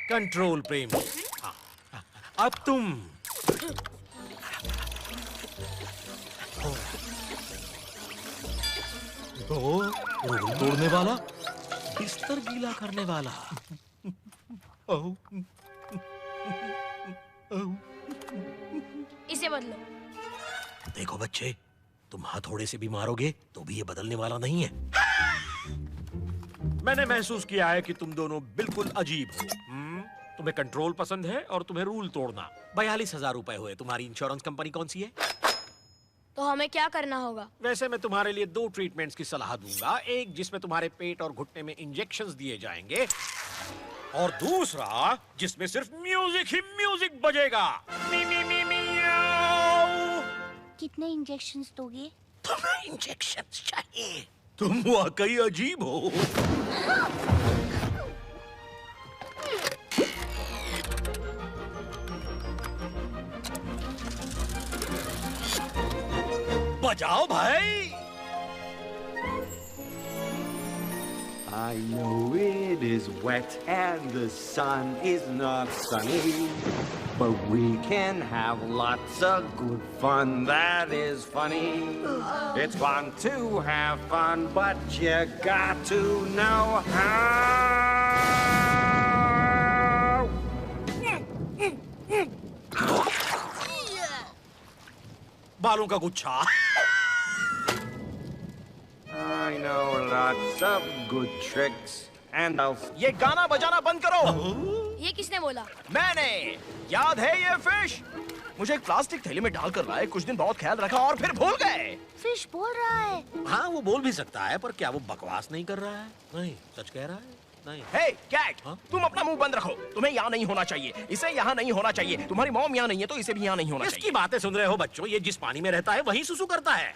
कंट्रोल प्रेम। अब तुम रूल तोड़ने वाला, बिस्तर गीला करने वाला। इसे बदलो। देखो बच्चे, तुम हथौड़े से भी मारोगे तो भी ये बदलने वाला नहीं है। मैंने महसूस किया है कि तुम दोनों बिल्कुल अजीब हो। तुम्हें कंट्रोल पसंद है और तुम्हें रूल तोड़ना। 42,000 रुपए हुए। तुम्हारी इंश्योरेंस कंपनी कौन सी है? तो हमें क्या करना होगा? वैसे मैं तुम्हारे लिए 2 ट्रीटमेंट्स की सलाह दूंगा। एक जिसमें तुम्हारे पेट और घुटने में इंजेक्शंस दिए जाएंगे, और दूसरा जिसमें सिर्फ म्यूजिक ही म्यूजिक बजेगा। मी मी मी मियाओ। कितने इंजेक्शंस दोगे? तुम्हें इंजेक्शंस चाहिए? तुम वाकई अजीब हो। बजाओ भाई। I know it is wet and the sun is not sunny, but we can have lots of good fun that is funny. It's fun to have fun, but you got to know how. बालों का गुच्छा। I know lots of good tricks and I'll... ये गाना बजाना बंद करो। ये किसने बोला? मैंने। याद है ये फिश? मुझे एक प्लास्टिक थैली में डालकर लाए, कुछ दिन बहुत ख्याल रखा और फिर भूल गए। फिश बोल रहा है। हाँ, वो बोल भी सकता है, पर क्या वो बकवास नहीं कर रहा है? नहीं, सच कह रहा है। नहीं। हे कैट, तुम अपना मुंह बंद रखो। तुम्हें यहाँ नहीं होना चाहिए, इसे यहाँ नहीं होना चाहिए। तुम्हारी मॉम यहाँ नहीं है तो इसे भी यहाँ नहीं होना चाहिए। इसकी बातें सुन रहे हो बच्चों? ये जिस पानी में रहता है वही सुसु करता है।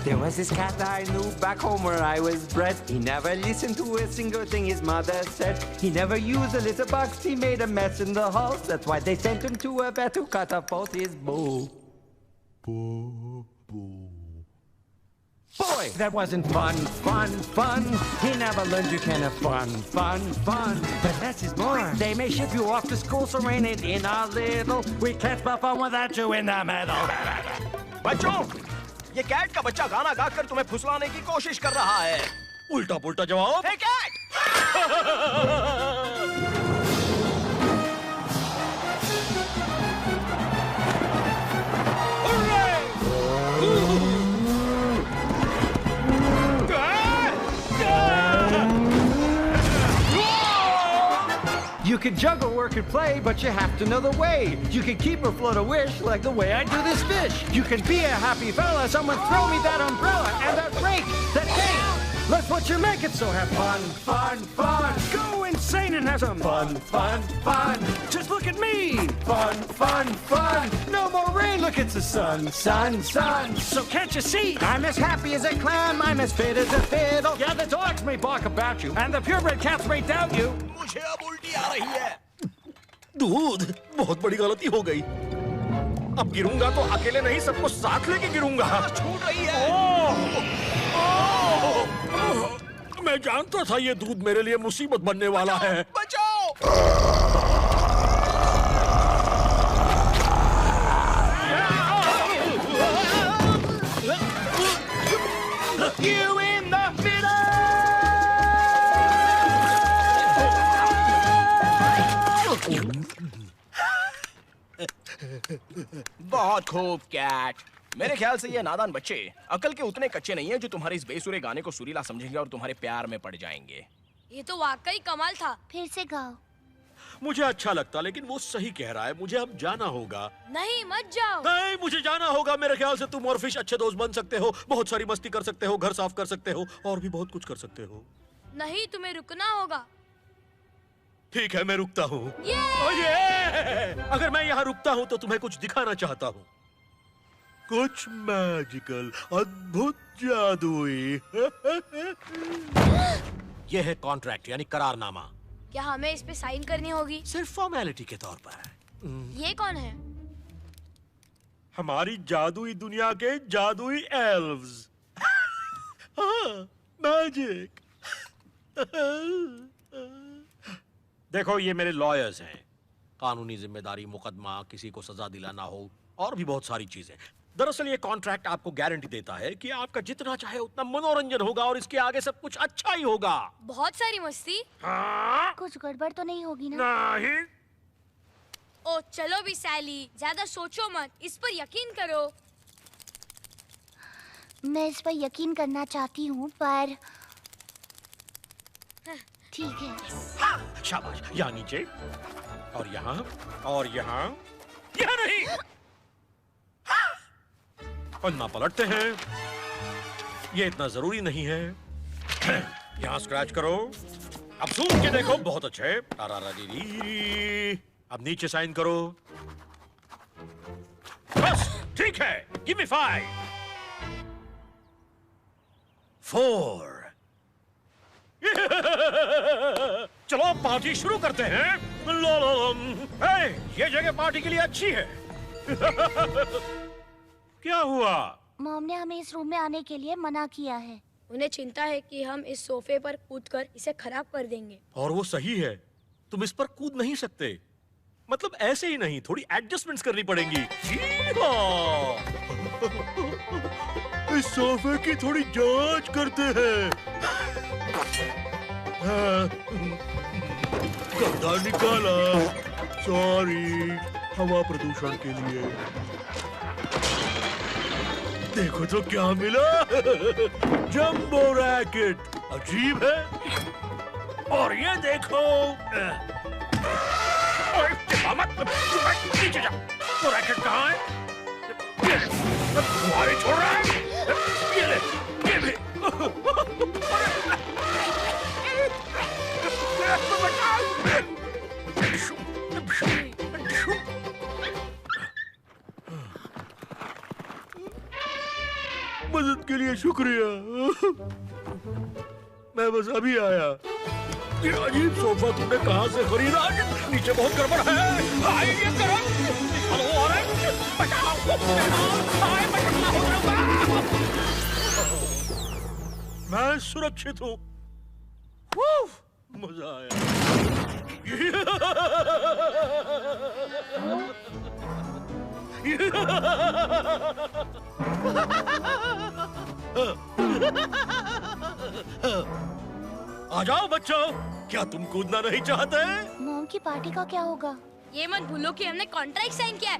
There was this cat I knew back home where I was bred. He never listened to a single thing his mother said. He never used the litter box, he made a mess in the halls. That's why they sent him to a vet who cut off both his bow. Boy, that wasn't fun. He never learned you can have fun. But less is more. They may ship you off to school, so rein it in a little. We can't spell fun without you in the middle. बच्चों, ये cat का बच्चा गाना गाकर तुम्हें फुसलाने की कोशिश कर रहा है। उल्टा पुल्टा जवाब। हे cat! You You can juggle work and play, but you have to know the way. You can keep or float a wish like the way I do this fish. You can be a happy fella, someone throw me that umbrella and that rake, that cake. Let's what you make it, so have fun, fun, fun. Go insane and have some fun, fun, fun. Just look at me. Fun, fun, fun. No more rain, look, it's the sun, sun, sun. So can't you see? I'm as happy as a clam, I'm as fit as a fiddle. Yeah, the dogs may bark about you, and the purebred cats may doubt you. मुझे अब उल्टी आ रही है। दूध, बहुत बड़ी गलती हो गई। अब गिरूंगा तो अकेले नहीं, सबको साथ लेके गिरूंगा। छूट रही है। मैं जानता था ये दूध मेरे लिए मुसीबत बनने वाला है। बचाओ! You in the middle! बहुत खूब कैट। मेरे ख्याल से ये नादान बच्चे अकल के उतने कच्चे नहीं हैं जो तुम्हारे इस बेसुरे गाने को सुरीला समझेंगे और तुम्हारे प्यार में पड़ जाएंगे। ये तो वाकई कमाल था। फिर से गाओ। मुझे अच्छा लगता, लेकिन वो सही कह रहा है। मुझे अब जाना होगा। नहीं, मत जाओ। नहीं, मुझे जाना होगा। मेरे ख्याल से तुम और फिश अच्छे दोस्त बन सकते हो, बहुत सारी मस्ती कर सकते हो, घर साफ कर सकते हो और भी बहुत कुछ कर सकते हो। नहीं, तुम्हें रुकना होगा। ठीक है, मैं रुकता हूँ। अगर मैं यहाँ रुकता हूँ तो तुम्हें कुछ दिखाना चाहता हूँ। कुछ मैजिकल, अद्भुत जादुई। यह है कॉन्ट्रैक्ट यानी करारनामा। क्या हमें इस पे साइन करनी होगी? सिर्फ फॉर्मेलिटी के तौर पर। ये कौन है? हमारी जादुई दुनिया के जादुई एल्व्स। मैजिक। देखो, ये मेरे लॉयर्स हैं। कानूनी जिम्मेदारी, मुकदमा, किसी को सजा दिलाना हो और भी बहुत सारी चीजें। दरअसल ये कॉन्ट्रैक्ट आपको गारंटी देता है कि आपका जितना चाहे उतना मनोरंजन होगा और इसके आगे सब कुछ अच्छा ही होगा। बहुत सारी मस्ती। हाँ? कुछ गड़बड़ तो नहीं होगी ना? नहीं। ओ चलो भी सैली, ज्यादा सोचो मत, इस पर यकीन करो। मैं इस पर यकीन करना चाहती हूँ, पर ठीक है। शाबाश। यहाँ नीचे और यहाँ और यहाँ। यहाँ नहीं। पन्ना पलटते हैं। ये इतना जरूरी नहीं है। यहाँ स्क्रैच करो। अब जूम के देखो, बहुत अच्छे। अब नीचे साइन करो। बस ठीक है। Give me 5 4। चलो पार्टी शुरू करते हैं। ये जगह पार्टी के लिए अच्छी है। क्या हुआ? मॉम ने हमें इस रूम में आने के लिए मना किया है। उन्हें चिंता है कि हम इस सोफे पर कूदकर इसे खराब कर देंगे। और वो सही है, तुम इस पर कूद नहीं सकते। मतलब ऐसे ही नहीं, थोड़ी एडजस्टमेंट्स करनी पड़ेंगी। इस सोफे की थोड़ी जांच करते हैं। गड्ढा निकाला। सॉरी, हवा प्रदूषण के लिए। देखो तो क्या मिला। Jumbo racket. अजीब है। और ये देखो। नीचे जा। वो रैकेट कहाँ है? तुम्हारे छोड़ रहा है। ये ले, ये भी। मदद के लिए शुक्रिया। मैं बस अभी आया। ये अजीब सोफा तुमने कहाँ से खरीदा? नीचे बहुत गड़बड़ है। ये करो। बचाओ। मैं सुरक्षित हूँ। मजा आया। आ जाओ बच्चों, क्या तुम कूदना नहीं चाहते? मॉम की पार्टी का क्या होगा? ये मत भूलो कि हमने कॉन्ट्रैक्ट साइन किया है।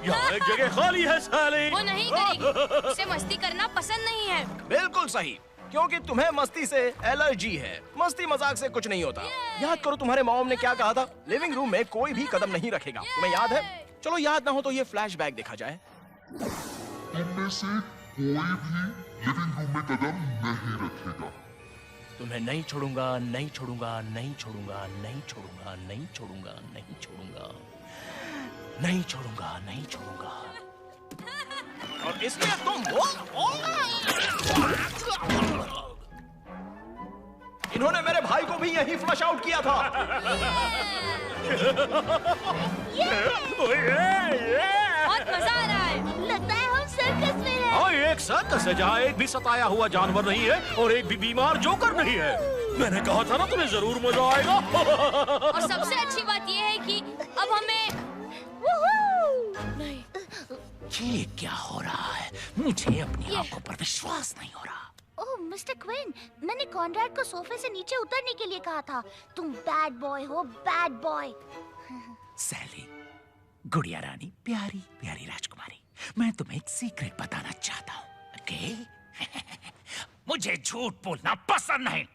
यहाँ एक जगह खाली है साले। वो नहीं करेगी, उसे मस्ती करना पसंद नहीं है। बिल्कुल सही। क्योंकि तुम्हें मस्ती से एलर्जी है। मस्ती मजाक से कुछ नहीं होता। याद करो तुम्हारे मॉम ने क्या कहा था, लिविंग रूम में कोई भी कदम नहीं रखेगा। तुम्हें याद है? चलो याद ना हो तो ये फ्लैशबैक देखा जाए। तुम में से कोई भी लिविंग रूम में कदम नहीं रखेगा। तुम्हें नहीं छोड़ूंगा, नहीं छोड़ूंगा, नहीं छोड़ूंगा, नहीं छोड़ूंगा, नहीं छोड़ूंगा, नहीं छोड़ूंगा, नहीं छोड़ूंगा, नहीं छोड़ूंगा। और इसलिए तुम इन्होंने मेरे भाई को भी यही फ्लश आउट किया था। बहुत मजा आ रहा है। लगता है हम सर्कस में हैं। हाँ, एक सर्कस है जहाँ एक भी सताया हुआ जानवर नहीं है और एक भी बीमार जोकर नहीं है। मैंने कहा था ना तुम्हें जरूर मजा आएगा। और सबसे अच्छी बात यह है कि अब हमें नहीं। ये क्या हो रहा है? मुझे अपनी आंखों पर विश्वास नहीं हो रहा। ओह मिस्टर क्विन, मैंने कॉनराड को सोफे से नीचे उतरने के लिए कहा था। तुम बैड बॉय हो, बैड बॉय। सैली, गुड़िया रानी, प्यारी प्यारी राजकुमारी, मैं तुम्हें एक सीक्रेट बताना चाहता हूँ। ओके? मुझे झूठ बोलना पसंद नहीं।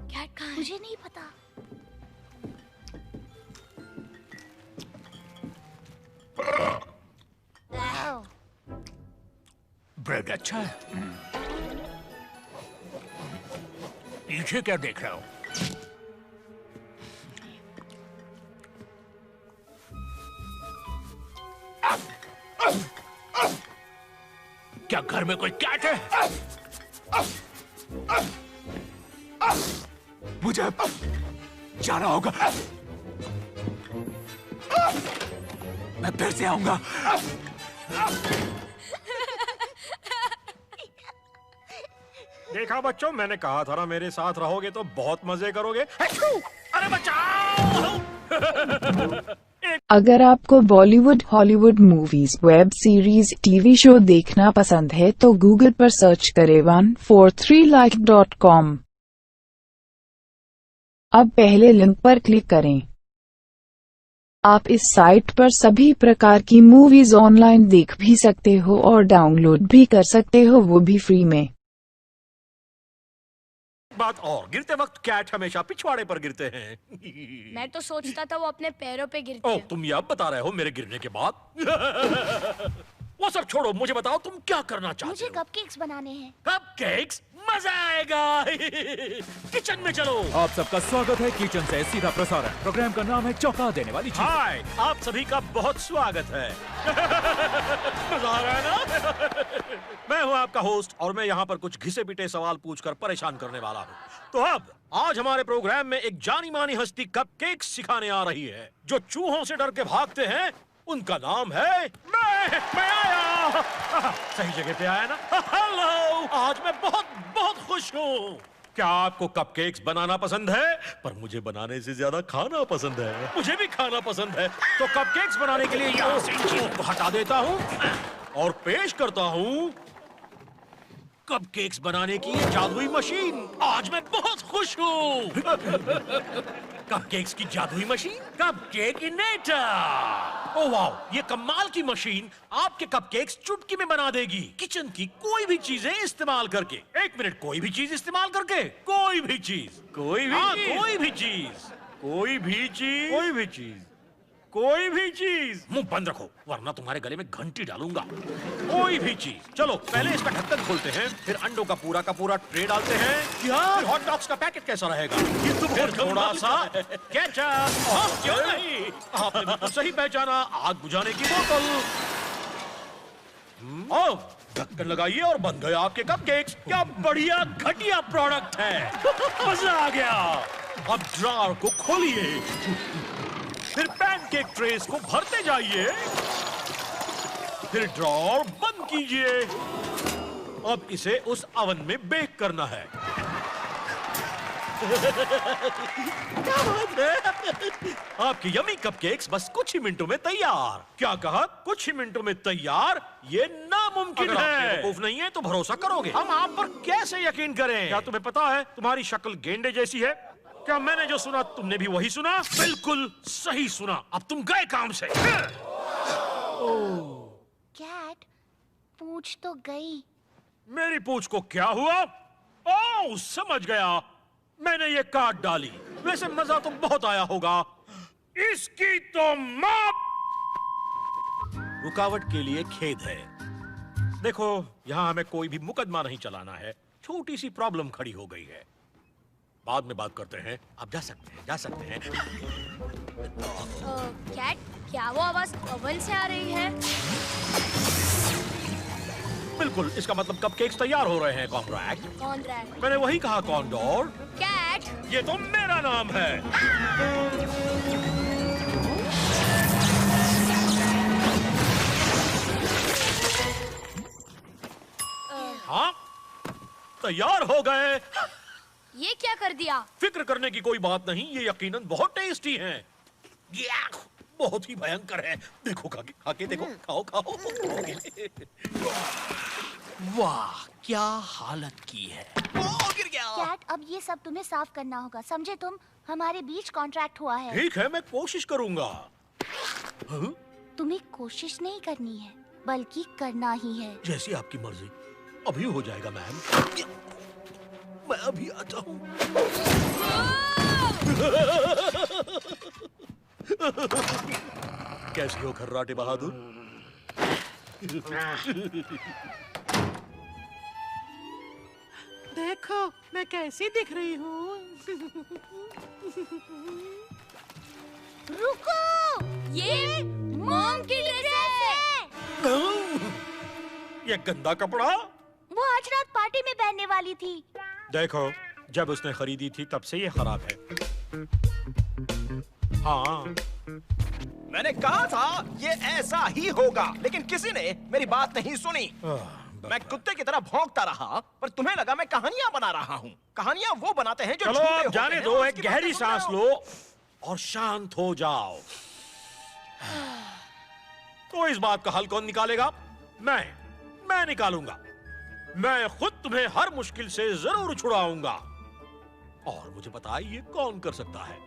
कैट कहाँ है? मुझे नहीं पता। ब्रेड अच्छा है। पीछे क्या देख रहा हो? क्या घर में कोई कैट है? मुझे जाना होगा। मैं फिर से आऊंगा। देखा बच्चों, मैंने कहा था ना मेरे साथ रहोगे तो बहुत मजे करोगे। अरे बचाओ! अगर आपको Bollywood, Hollywood movies, web series, TV show देखना पसंद है तो गूगल पर सर्च करें 143like.com। अब पहले लिंक पर क्लिक करें। आप इस साइट पर सभी प्रकार की मूवीज ऑनलाइन देख भी सकते हो और डाउनलोड भी कर सकते हो, वो भी फ्री में। बात और, गिरते वक्त कैट हमेशा पिछवाड़े पर गिरते हैं। मैं तो सोचता था वो अपने पैरों पे गिरते हैं। तुम ये अब बता रहे हो मेरे गिरने के बाद? वो सब छोड़ो, मुझे बताओ तुम क्या करना चाहते मुझे कपकेक्स बनाने हैं। कपकेक्स? मजा आएगा। किचन में चलो। आप सबका स्वागत है किचन से सीधा प्रसारण। प्रोग्राम का नाम है चौंका देने वाली चीज़ें। हाय, आप सभी का बहुत स्वागत है। मजा आ रहा है ना? मैं हूँ आपका होस्ट और मैं यहाँ पर कुछ घिसे पिटे सवाल पूछकर परेशान करने वाला हूँ। तो अब आज हमारे प्रोग्राम में एक जानी मानी हस्ती कपकेक्स सिखाने आ रही है। जो चूहों से डर के भागते हैं उनका नाम है मैं आया। सही जगह पे आया ना? हेलो, आज मैं बहुत बहुत खुश हूँ। क्या आपको कपकेक्स बनाना पसंद है? पर मुझे बनाने से ज्यादा खाना पसंद है। मुझे भी खाना पसंद है। तो कपकेक्स बनाने के लिए यहाँ से इन चीजों को हटा देता हूँ और पेश करता हूँ कपकेक्स बनाने की ये जादुई मशीन। आज मैं बहुत खुश हूँ। कपकेक्स की जादुई मशीन, कपकेक इनेटर। ओह वाह, ये कमाल की मशीन आपके कपकेक्स चुटकी में बना देगी। किचन की कोई भी चीजें इस्तेमाल करके। एक मिनट, कोई भी चीज इस्तेमाल करके? कोई भी चीज, कोई भी कोई भी चीज, कोई भी चीज, कोई भी चीज, कोई भी चीज। मुंह बंद रखो वरना तुम्हारे गले में घंटी डालूंगा। कोई भी चीज। चलो पहले इसका ढक्कन खोलते हैं, फिर अंडों का पूरा ट्रे डालते हैं। क्या? फिर हॉट डॉग्स का पैकेट कैसा रहेगा? फिर थोड़ा सा केचप। क्यों नहीं? आपने बिल्कुल सही पहचाना, आग बुझाने की बोतल। ढक्कन लगाइए और बन गए आपके कपकेक्स। क्या बढ़िया घटिया प्रोडक्ट है। मजा आ गया। अब ड्रॉर को खोलिए, फिर पैनकेक ट्रेस को भरते जाइए, फिर ड्रॉर बंद कीजिए। अब इसे उस ओवन में बेक करना है। क्या बात है? आपके यमी कपकेक्स बस कुछ ही मिनटों में तैयार। क्या कहा? कुछ ही मिनटों में तैयार? ये नामुमकिन है। आप बेवकूफ नहीं है तो भरोसा करोगे। हम आप पर कैसे यकीन करें? क्या तुम्हें पता है तुम्हारी शक्ल गेंडे जैसी है? क्या मैंने जो सुना तुमने भी वही सुना? बिल्कुल सही सुना। अब तुम गए काम से। कैट, पूछ तो गई। मेरी पूछ को क्या हुआ? ओह, समझ गया। मैंने ये काट डाली। वैसे मजा तो बहुत आया होगा। इसकी तो मां। रुकावट के लिए खेद है। देखो, यहाँ हमें कोई भी मुकदमा नहीं चलाना है। छोटी सी प्रॉब्लम खड़ी हो गई है। बाद में बात करते हैं। आप जा सकते हैं, जा सकते हैं। कैट, क्या वो आवाज ओवन से आ रही है? बिल्कुल, इसका मतलब कपकेक्स तैयार हो रहे हैं। कॉन्ट्रैक्ट। कॉन्ट्रैक्ट। मैंने वही कहा, कॉन्डोर। कैट, ये तो मेरा नाम है। हाँ, तैयार हो गए। ये क्या कर दिया? फिक्र करने की कोई बात नहीं, ये यकीनन बहुत टेस्टी हैं। बहुत ही भयंकर है। देखो खाके देखो, खाओ खाओ। वाह, क्या हालत की है। गिर गया। कैट, अब ये सब तुम्हें साफ करना होगा, समझे तुम? हमारे बीच कॉन्ट्रैक्ट हुआ है। ठीक है, मैं कोशिश करूंगा। तुम्हें कोशिश नहीं करनी है, बल्कि करना ही है। जैसी आपकी मर्जी। अभी हो जाएगा मैम। मैं अभी आता हूँ। कैसी हो खर्राटे बहादुर? देखो मैं कैसी दिख रही हूँ। रुको, ये मॉम की ड्रेस है। ये गंदा कपड़ा? वो आज रात पार्टी में पहनने वाली थी। देखो, जब उसने खरीदी थी तब से ये खराब है। हाँ, मैंने कहा था ये ऐसा ही होगा, लेकिन किसी ने मेरी बात नहीं सुनी। मैं कुत्ते की तरह भौंकता रहा, पर तुम्हें लगा मैं कहानियां बना रहा हूँ। कहानियां वो बनाते हैं जो चलो झूठे आप होते जाने हैं, दो, और एक उसकी गहरी बातें सांस सुन लो और शांत हो जाओ। तो इस बात का हल कौन निकालेगा? मैं निकालूंगा। मैं खुद तुम्हें हर मुश्किल से जरूर छुड़ाऊंगा। और मुझे पता है ये कौन कर सकता है।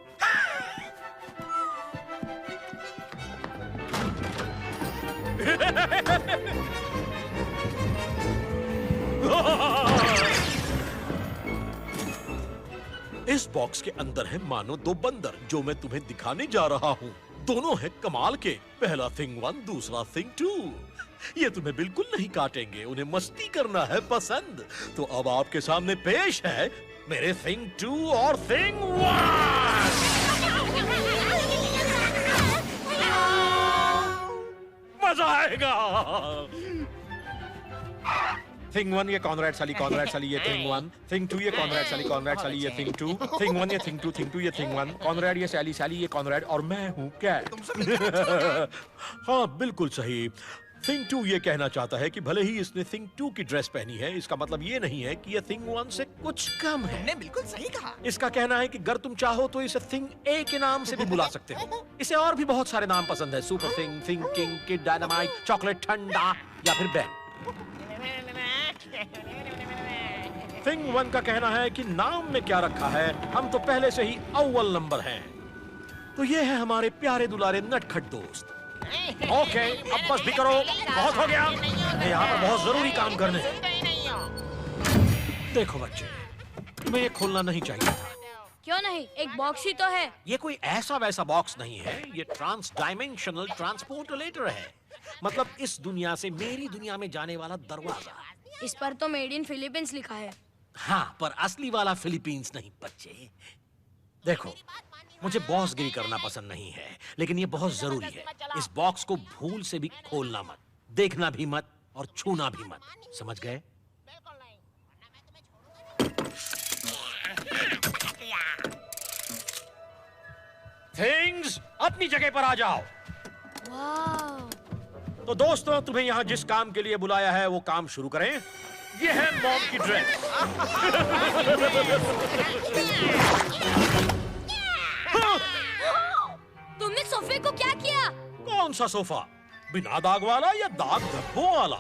इस बॉक्स के अंदर है मानो दो बंदर, जो मैं तुम्हें दिखाने जा रहा हूँ। दोनों है कमाल के। पहला थिंग 1, दूसरा थिंग 2। ये तुम्हें बिल्कुल नहीं काटेंगे, उन्हें मस्ती करना है पसंद। तो अब आपके सामने पेश है मेरे थिंग 2 और थिंग 1। मजा आएगा। थिंग 1 ये कॉनरैड साली, कॉनरैड साली ये थिंग 1। थिंग 2 ये कॉनरैड साली, कॉनरैड साली ये थिंग 2। थिंग 1 ये थिंग 2, थिंग 2 ये थिंग 1। कॉनरैड ये सैली, सैली ये कॉनरैड, और मैं हूँ कैट। हाँ, बिल्कुल सही। थिंग 2 ये कहना चाहता है कि भले ही इसने थिंग 2 की ड्रेस पहनी है, इसका मतलब ये नहीं है कि ये थिंग 1 से कुछ कम है। तुमने बिल्कुल सही कहा। इसका कहना है कि अगर तुम चाहो तो इसे थिंग ए के नाम से भी बुला सकते हो। इसे और भी बहुत सारे नाम पसंद है। Super thing, thing king, kid dynamite, chocolate ठंडा या फिर बैन। थिंग 1 का कहना है कि नाम में क्या रखा है, हम तो पहले से ही अव्वल नंबर हैं। तो ये है हमारे प्यारे दुलारे नटखट दोस्त। ओके, अब बस भी करो, बहुत हो गया। मैं यहाँ पर बहुत जरूरी काम करने। देखो बच्चे, तुम्हें ये खोलना नहीं चाहिए था। क्यों नहीं? एक बॉक्स ही तो है। ये कोई ऐसा वैसा बॉक्स नहीं है, ये ट्रांस डायमेंशनल ट्रांसपोर्टलेटर है। मतलब इस दुनिया से मेरी दुनिया में जाने वाला दरवाजा। इस पर तो मेड इन फिलीपींस लिखा है। हाँ, पर असली वाला फिलीपींस नहीं बच्चे। देखो, मुझे बॉसगिरी करना पसंद नहीं है, लेकिन ये बहुत जरूरी है। इस बॉक्स को भूल से भी खोलना मत, देखना भी मत और छूना भी मत, समझ गए? थिंग्स अपनी जगह पर आ जाओ। तो दोस्तों, तुम्हें यहाँ जिस काम के लिए बुलाया है वो काम शुरू करें। ये है मॉम की ड्रेस। तुमने सोफे को क्या किया? कौन सा सोफा? बिना दाग वाला या दाग धब्बों वाला?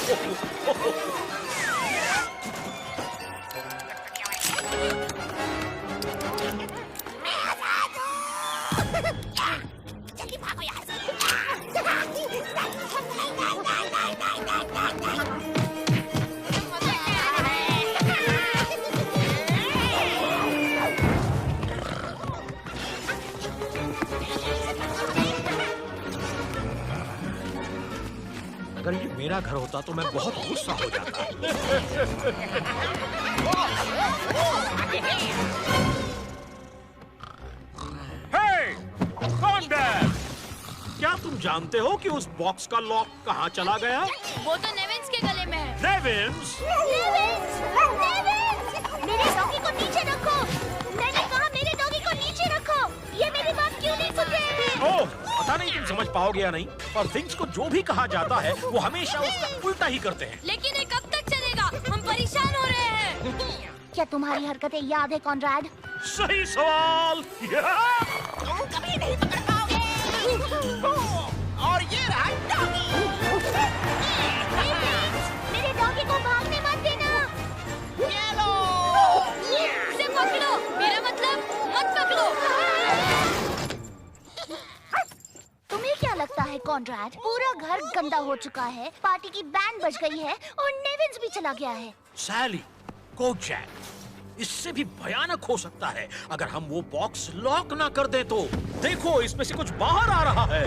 जल्दी भागो यहाँ से। अगर ये मेरा घर होता तो मैं बहुत गुस्सा हो जाता। कौन है? क्या तुम जानते हो कि उस बॉक्स का लॉक कहाँ चला गया? वो तो नेविन्स के गले में है। नेविन्स? मेरे डॉगी को नीचे रखो। मैंने कहा मेरे डॉगी को नीचे रखो। ये मेरी बात क्यों नहीं सुन रहे? ओह, पता नहीं तुम समझ पाओगे या नहीं, पर थिंग्स को जो भी कहा जाता है वो हमेशा उसका उल्टा ही करते हैं। लेकिन ये कब तक चलेगा? हम परेशान हो रहे हैं। क्या तुम्हारी हरकतें याद है कॉनराड? सही सवाल। तुम कभी नहीं पकड़ पाओगे। और ये रहा डॉगी। मेरे डॉगी को भागने मत देना। ये लो। इसे पकड़ो। मेरा मतलब मत पकड़ो। तुम्हें क्या लगता है कॉनराड? पूरा घर गंदा हो चुका है, पार्टी की बैंड बज गई है और नेविन्स भी चला गया है। सैली, कोजैक, इससे भी भयानक हो सकता है अगर हम वो बॉक्स लॉक ना कर दें तो। देखो, इसमें से कुछ बाहर आ रहा है।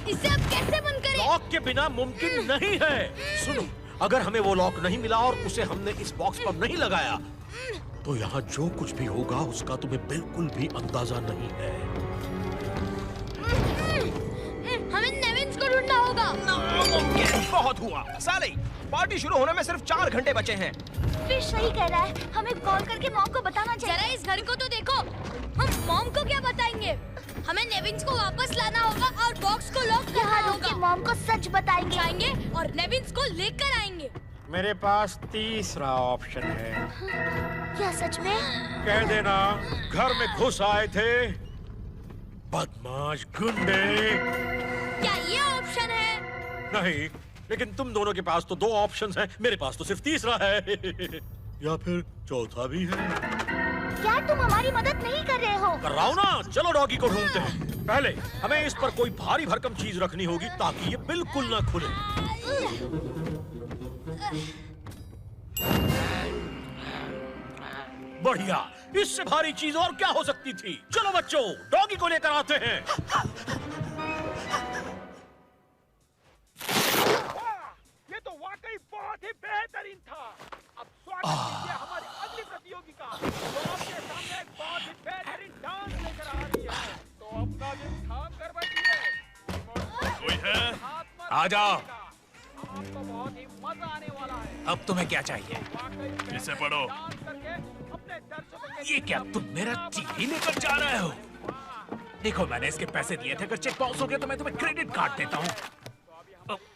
इसे अब कैसे बंद करें? लॉक के बिना मुमकिन नहीं है। सुनो, अगर हमें वो लॉक नहीं मिला और उसे हमने इस बॉक्स पर नहीं लगाया तो यहाँ जो कुछ भी होगा उसका तुम्हें बिल्कुल भी अंदाजा नहीं है। हमें नेविन्स को ढूंढना होगा। बहुत हुआ। साले, पार्टी शुरू होने में सिर्फ 4 घंटे बचे हैं। फिश सही कह रहा है, हमें कॉल करके मॉम को बताना चाहिए। जरा इस घर को तो देखो। हम मॉम को क्या बताएंगे? हमें नेविन्स को वापस लाना होगा और बॉक्स को लॉक करना होगा। मॉम को सच बताएंगे और नेविन्स को लेकर आएंगे। मेरे पास तीसरा ऑप्शन है। क्या सच में? कह देना घर में घुस आए थे बदमाश गुंडे। क्या ये ऑप्शन है? नहीं, लेकिन तुम दोनों के पास तो 2 ऑप्शंस हैं, मेरे पास तो सिर्फ तीसरा है। या फिर चौथा भी है। क्या तुम हमारी मदद नहीं कर रहे हो? कर रहा हूं ना। चलो डॉगी को ढूंढते हैं। पहले हमें इस पर कोई भारी भरकम चीज रखनी होगी ताकि ये बिल्कुल ना खुले। बढ़िया, इससे भारी चीज और क्या हो सकती थी? चलो बच्चों, डॉगी को लेकर आते हैं। ये तो वाकई बहुत ही बेहतरीन था। अब स्वागत कीजिए हमारी अगली प्रतियोगी का, जो आपके सामने एक बहुत ही बेहतरीन डांस लेकर आ रही है। तो अपना दिल थाम कर बैठिए। कोई है? आ जाओ। आपको बहुत ही मजा आने वाला है। अब तुम्हें क्या चाहिए? इसे पढ़ो। अपने दर्शकों के ये क्या तुम मेरा टीवी लेकर जा रहे हो? देखो, मैंने इसके पैसे दिए थे। अगर चेक बाउंस हो गया तो मैं तुम्हें क्रेडिट कार्ड देता हूँ।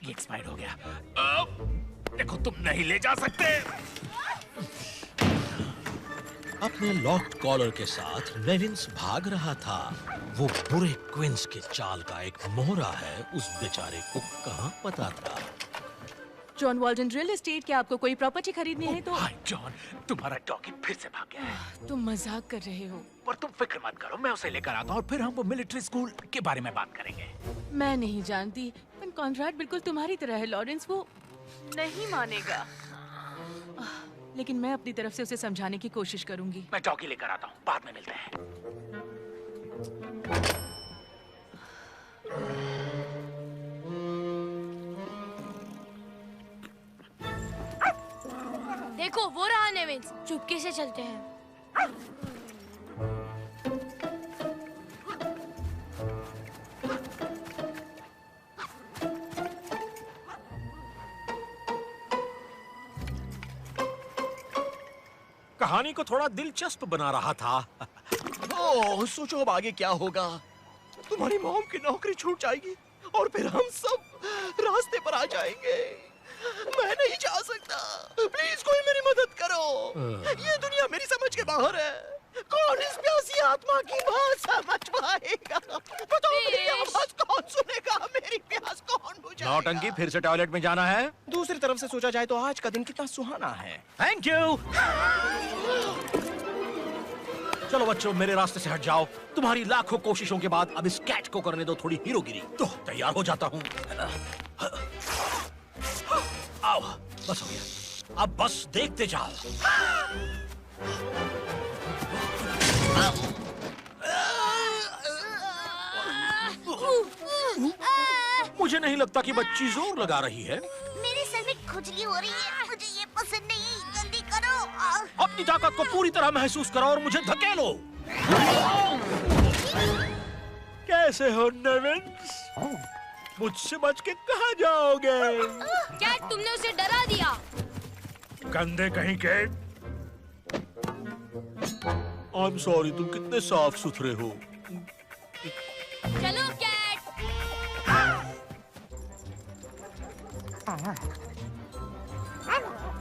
ये एक्सपायर्ड हो गया। देखो, तुम नहीं ले जा सकते। अपने लॉक्ड कॉलर के साथ नेविन्स भाग रहा था। वो बुरे क्वींस के चाल का एक मोहरा है, उस बेचारे को कहाँ पता था। जॉन वॉल्डन रियल एस्टेट, क्या आपको कोई प्रॉपर्टी खरीदनी है? तो हाय जॉन, तुम्हारा डॉगी फिर से भाग गया है। तुम मजाक कर रहे हो। पर तुम फिक्र मत करो, मैं उसे लेकर आता हूँ और फिर हम वो मिलिट्री स्कूल के बारे में बात करेंगे। मैं नहीं जानती, पर कॉनराड बिल्कुल तुम्हारी तरह है लॉरेंस। वो नहीं मानेगा। लेकिन मैं अपनी तरफ से उसे समझाने की कोशिश करूंगी। मैं डॉगी लेकर आता हूँ, बाद में मिलते हैं। देखो, वो रहा नेविन्स। चुपके से चलते हैं। कहानी को थोड़ा दिलचस्प बना रहा था। ओह, सोचो अब आगे क्या होगा। तुम्हारी मॉम की नौकरी छूट जाएगी और फिर हम सब रास्ते पर आ जाएंगे। मैं नहीं जा सकता। प्लीज कोई मेरी मदद करो। ये दुनिया मेरी समझ के बाहर है। कौन इस प्यासी आत्मा की बात समझ पाएगा? बताओ, मेरी आवाज कौन नौटंकी, फिर से टॉयलेट में जाना है? दूसरी तरफ से सोचा जाए तो आज का दिन कितना सुहाना है। Thank you. चलो बच्चों, मेरे रास्ते से हट जाओ। तुम्हारी लाखों कोशिशों के बाद अब इस कैट को करने दो थोड़ी हीरोगिरी। तो तैयार हो जाता हूँ। आओ, बस हो गया। अब बस देखते जाओ। मुझे नहीं लगता कि बच्ची जोर लगा रही है। मेरे सर में खुजली हो रही है, मुझे ये पसंद नहीं, जल्दी करो। अपनी ताकत को पूरी तरह महसूस करो और मुझे धकेलो। कैसे हो नेविन्स? मुझसे बच के कहाँ जाओगे? कैट, तुमने उसे डरा दिया। गंदे कहीं के। I'm sorry, तुम कितने साफ सुथरे हो। चलो कैट।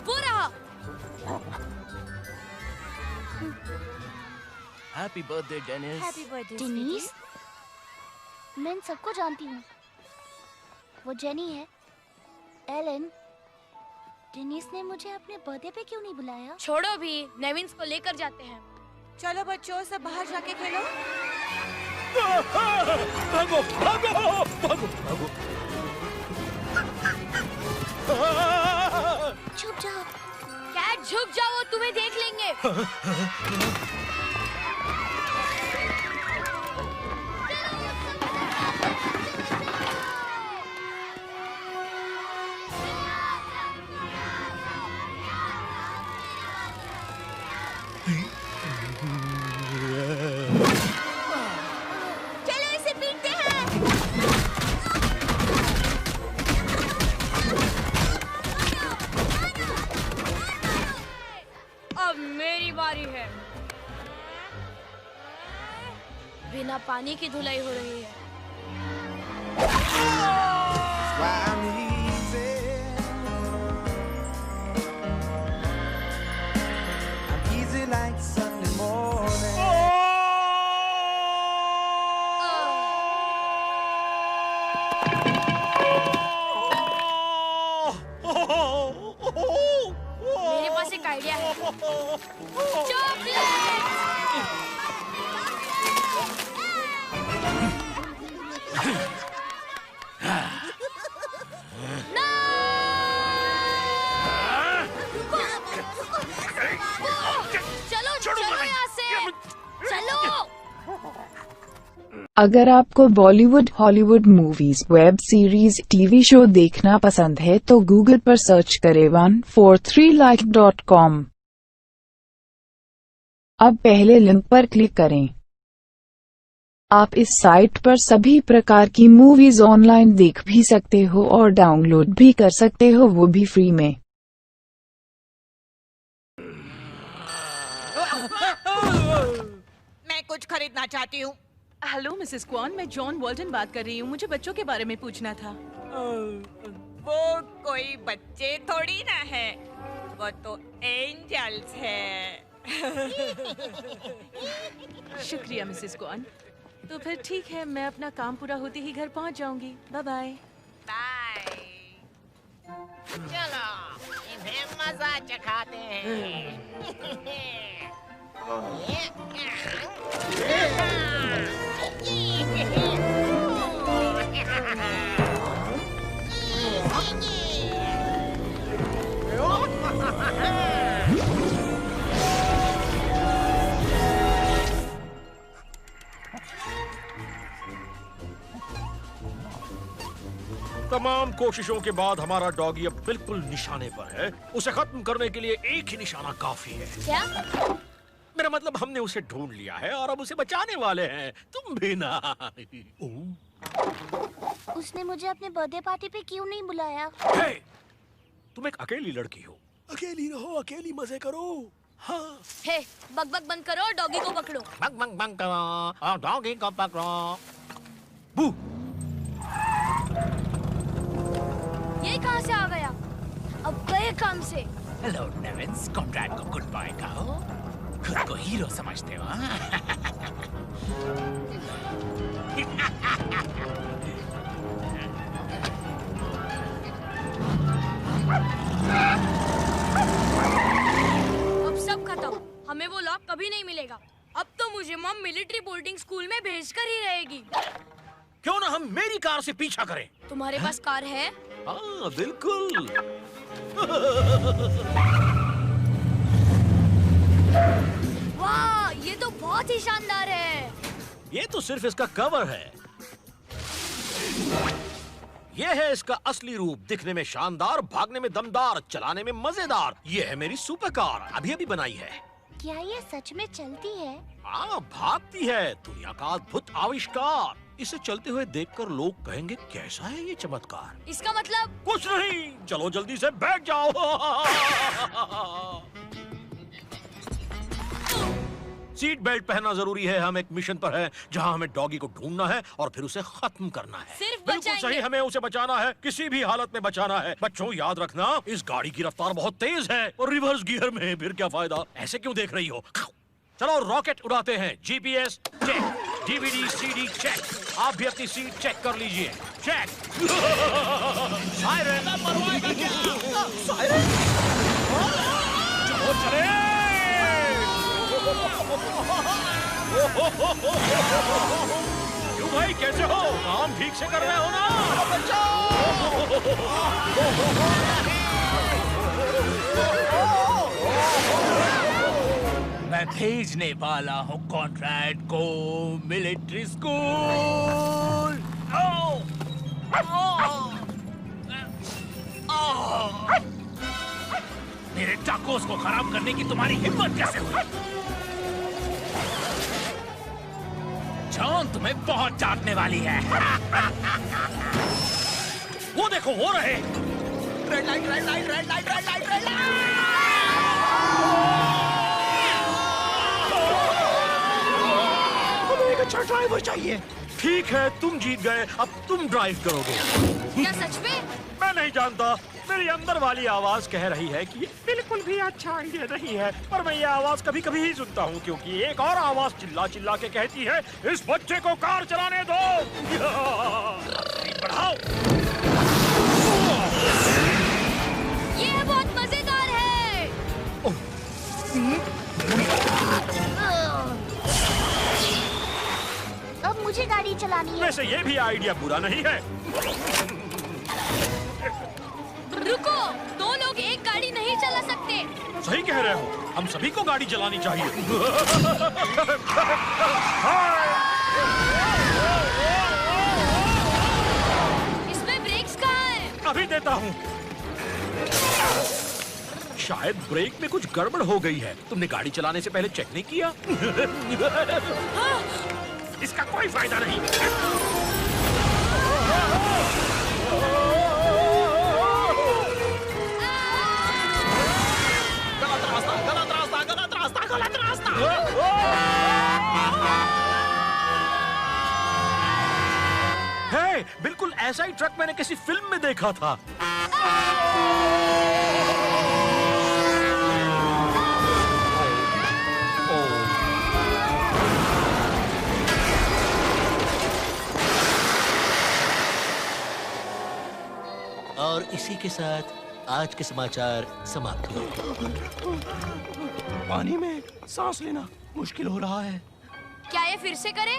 वो रहा। Happy birthday Dennis. Happy birthday Dennis. मैं इन सबको जानती हूँ। वो जेनी है, एलन। डेनिस ने मुझे अपने बर्थडे पे क्यों नहीं बुलाया? छोड़ो भी, नेविन्स को लेकर जाते हैं। चलो बच्चों, सब बाहर जाके खेलो। भागो, भागो, भागो, भागो। छुप जाओ। कैट, झुक जाओ, वो तुम्हें देख लेंगे। चलो इसे पीटते हैं। अब मेरी बारी है। बिना पानी की धुलाई हो रही है। मेरे पास एक आइडिया है। चलो चलो यहाँ से, चलो। अगर आपको Bollywood, Hollywood movies, web series, TV show देखना पसंद है तो गूगल पर सर्च करें 143like.com। अब पहले लिंक पर क्लिक करें। आप इस साइट पर सभी प्रकार की मूवीज ऑनलाइन देख भी सकते हो और डाउनलोड भी कर सकते हो, वो भी फ्री में। मैं कुछ खरीदना चाहती हूँ। हेलो मिसेस क्वान, मैं जॉन वॉल्टन बात कर रही हूँ। मुझे बच्चों के बारे में पूछना था। वो कोई बच्चे थोड़ी ना है, वो तो एंजल्स है। शुक्रिया मिसेस क्वान। तो फिर ठीक है, मैं अपना काम पूरा होते ही घर पहुँच जाऊंगी। Bye bye. बाय। चलो इन्हें मजा चखाते हैं। तमाम कोशिशों के बाद हमारा डॉगी अब बिल्कुल निशाने पर है। उसे खत्म करने के लिए एक ही निशाना काफी है। क्या? मेरा मतलब हमने उसे ढूंढ लिया है और अब उसे बचाने वाले हैं। तुम भी ना। उसने मुझे अपने बर्थडे पार्टी पे क्यों नहीं बुलाया? हे, तुम एक अकेली लड़की हो। अकेली रहो, अकेली मजे करो। हाँ। हे, बक बंद करो और डॉगी को पकड़ो। बक करो और डॉगी को पकड़ो। बू। ये कहाँ से आ गया? अब गए काम से। हेलो नेविन्स, कॉन्ट्रैक्ट को गुड बाय कहो। खुद को हीरो समझते हो? बोर्डिंग स्कूल में भेजकर ही रहेगी। क्यों ना हम मेरी कार से पीछा करें? तुम्हारे पास कार है? हाँ बिल्कुल। वाह, ये तो बहुत ही शानदार है। ये तो सिर्फ इसका कवर है। ये है इसका असली रूप, दिखने में शानदार, भागने में दमदार, चलाने में मजेदार। ये है मेरी सुपर कार, अभी अभी बनाई है। क्या ये सच में चलती है? हाँ, भागती है, दुनिया का अद्भुत आविष्कार। इसे चलते हुए देखकर लोग कहेंगे कैसा है ये चमत्कार। इसका मतलब? कुछ नहीं, चलो जल्दी से बैठ जाओ। सीट बेल्ट पहनना जरूरी है। हम एक मिशन पर हैं, जहां हमें डॉगी को ढूंढना है और फिर उसे खत्म करना है। सिर्फ बिल्कुल सही, हमें उसे बचाना है, किसी भी हालत में बचाना है। बच्चों याद रखना, इस गाड़ी की रफ्तार बहुत तेज है और रिवर्स गियर में, फिर क्या फायदा? ऐसे क्यों देख रही हो? चलो रॉकेट उड़ाते हैं। GPS check, DVD CD check. आप भी अपनी सीट चेक कर लीजिए। चेक। सायरन। सायरन। चलो चले। क्यों भाई, कैसे हो? काम ठीक से कर रहे हो ना? मैं भेजने वाला हूँ कॉन्ट्रैक्ट को मिलिट्री स्कूल। मेरे टाकोस को खराब करने की तुम्हारी हिम्मत कैसे हुई? जॉन तुम्हें बहुत डांटने वाली है। वो देखो, हो रहे। Red light, red light, red light, red light, red light. हमें एक अच्छा ड्राइवर चाहिए। ठीक है, तुम जीत गए, अब तुम ड्राइव करोगे। क्या सच में? मैं नहीं जानता, मेरी अंदर वाली आवाज कह रही है कि ये बिल्कुल भी अच्छा आइडिया नहीं है, पर मैं ये आवाज कभी कभी ही सुनता हूँ, क्योंकि एक और आवाज चिल्ला चिल्ला के कहती है, इस बच्चे को कार चलाने दो। बढ़ाओ। ये बहुत मजेदार है। अब मुझे गाड़ी चलानी है। वैसे ये भी आइडिया बुरा नहीं है। रुको, दो लोग एक गाड़ी नहीं चला सकते। सही कह रहे हो, हम सभी को गाड़ी चलानी चाहिए। इसमें ब्रेक्स कहाँ हैं? अभी देता हूँ। शायद ब्रेक में कुछ गड़बड़ हो गई है। तुमने गाड़ी चलाने से पहले चेक नहीं किया? इसका कोई फायदा नहीं। गलत रास्ता, गलत रास्ता, गलत रास्ता, गलत रास्ता। हे, बिल्कुल ऐसा ही ट्रक मैंने किसी फिल्म में देखा था। और इसी के साथ आज के समाचार समाप्त हुए। पानी में सांस लेना मुश्किल हो रहा है। क्या ये फिर से करें?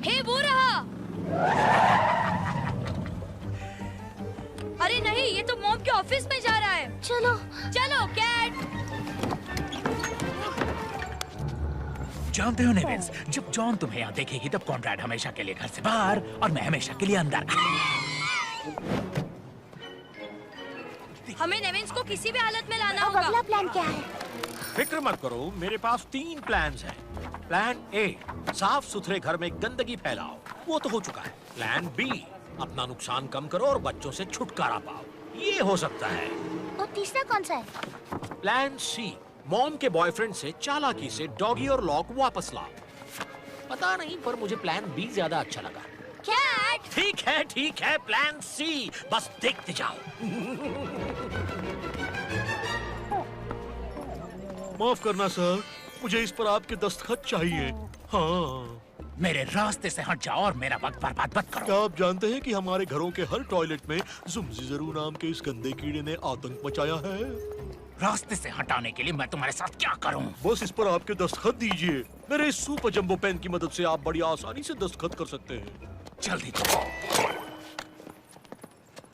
हे, वो रहा। अरे नहीं, ये तो मॉम के ऑफिस में जा रहा है। चलो चलो कैट। जानते हो नेविन्स, जब जॉन तुम्हें यहाँ देखेगी तब कॉन्ट्रैक्ट हमेशा के लिए घर से बाहर और मैं हमेशा के लिए अंदर। हमें नेविन्स को किसी भी हालत में लाना अब होगा। अगला प्लान क्या है? फिक्र मत करो, मेरे पास 3 प्लान्स हैं। प्लान ए, साफ सुथरे घर में गंदगी फैलाओ, वो तो हो चुका है। प्लान बी, अपना नुकसान कम करो और बच्चों से छुटकारा पाओ, ये हो सकता है। और तीसरा कौन सा है? प्लान सी, मॉम के बॉयफ्रेंड से चालाकी से डॉगी और लॉक वापस लाओ। पता नहीं, पर मुझे प्लान बी ज्यादा अच्छा लगा। कैट। ठीक है, प्लान सी, बस देखते जाओ। माफ करना सर, मुझे इस पर आपके दस्तखत चाहिए। हाँ, मेरे रास्ते से हट जाओ और मेरा वक्त बर्बाद मत करो। क्या आप जानते हैं कि हमारे घरों के हर टॉयलेट में जुमजीजरू नाम के इस गंदे कीड़े ने आतंक मचाया है? रास्ते से हटाने के लिए मैं तुम्हारे साथ क्या करूं? बस इस पर आपके दस्तखत दीजिए। मेरे इस सुपर जंबो पेन की मदद से आप बड़ी आसानी से दस्तखत कर सकते हैं। जल्दी करो।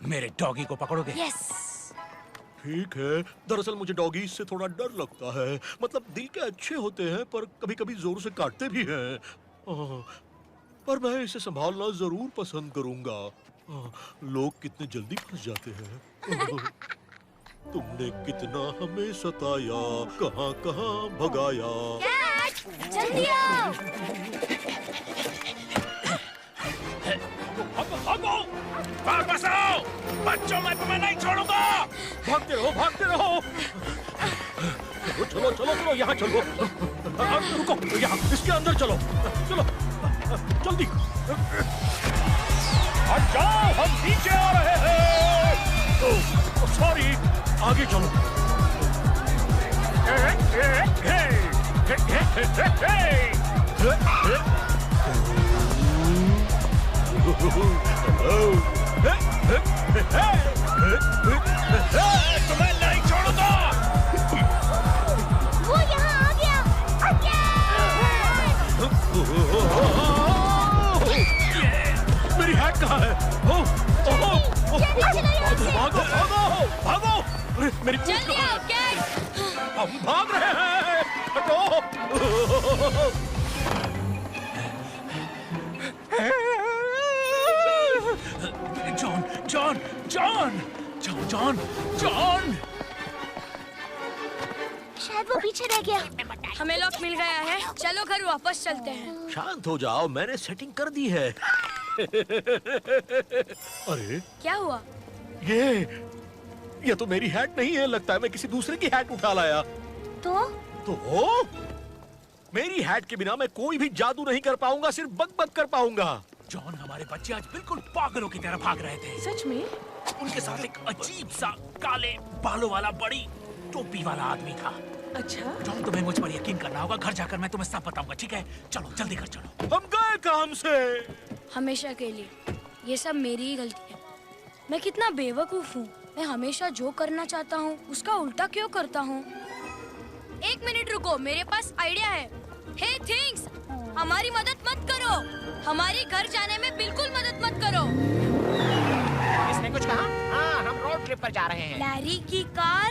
मेरे डॉगी को पकड़ोगे? यस। ठीक है। दरअसल मुझे डॉगी से थोड़ा डर लगता है। मतलब दिल के अच्छे होते हैं पर कभी-कभी जोर से काटते भी हैं। पर मैं इसे संभालना जरूर पसंद करूंगा। लोग कितने जल्दी फंस जाते हैं। तुमने कितना हमें सताया, कहां-कहां भगाया। जल्दी आओ। भागो! वापस आओ! बच्चों, मैं तुम्हें नहीं छोड़ूंगा! भागते रहो, भागते रहो। चलो, चलो, चलो, यहाँ चलो। रुको, यहाँ, इसके अंदर चलो। चलो, जल्दी। हट जाओ, हम नीचे आ रहे हैं। सॉरी, आगे चलो। तुम्हें नहीं छोड़ूंगा। वो यहाँ आ गया। मेरी हैट कहाँ है? भागो, भागो, भागो! अरे मेरी जल्दी आओ, कैट। हम भाग रहे हैं। हटो। John, John, John, John, John, John! शायद वो पीछे रह गया। हमें लॉक मिल गया है। चलो घर वापस चलते हैं। शांत हो जाओ, मैंने सेटिंग कर दी है। अरे क्या हुआ? ये तो मेरी हैट नहीं है। लगता है मैं किसी दूसरे की हैट उठा लाया। तो मेरी हैट के बिना मैं कोई भी जादू नहीं कर पाऊंगा, सिर्फ बक बक कर पाऊंगा। जॉन, हमारे बच्चे आज बिल्कुल पागलों की तरह भाग रहे थे। सच में? उनके साथ एक अजीब सा काले बालों वाला बड़ी टोपी वाला आदमी था। अच्छा? जॉन, तुम्हें मुझ पर यकीन करना होगा। घर जाकर मैं तुम्हें सब बताऊंगा, ठीक है? चलो, जल्दी कर चलो। हम गए काम से। हमेशा के लिए ये सब मेरी ही गलती है। मैं कितना बेवकूफ हूँ। मैं हमेशा जो करना चाहता हूँ उसका उल्टा क्यों करता हूँ। एक मिनट रुको, मेरे पास आइडिया है। हे थिंग्स, हमारी मदद मत करो। हमारी घर जाने में बिल्कुल मदद मत करो। इसने कुछ कहा? हाँ, हम रोड ट्रिप पर जा रहे हैं। लैरी की कार।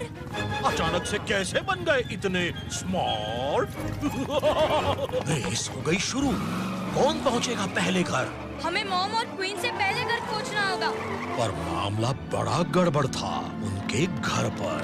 अचानक से कैसे बन गए इतने स्मार्ट? रेस हो गई शुरू। कौन पहुंचेगा पहले घर? हमें मॉम और क्वीन से पहले घर पहुंचना होगा। पर मामला बड़ा गड़बड़ था उनके घर पर।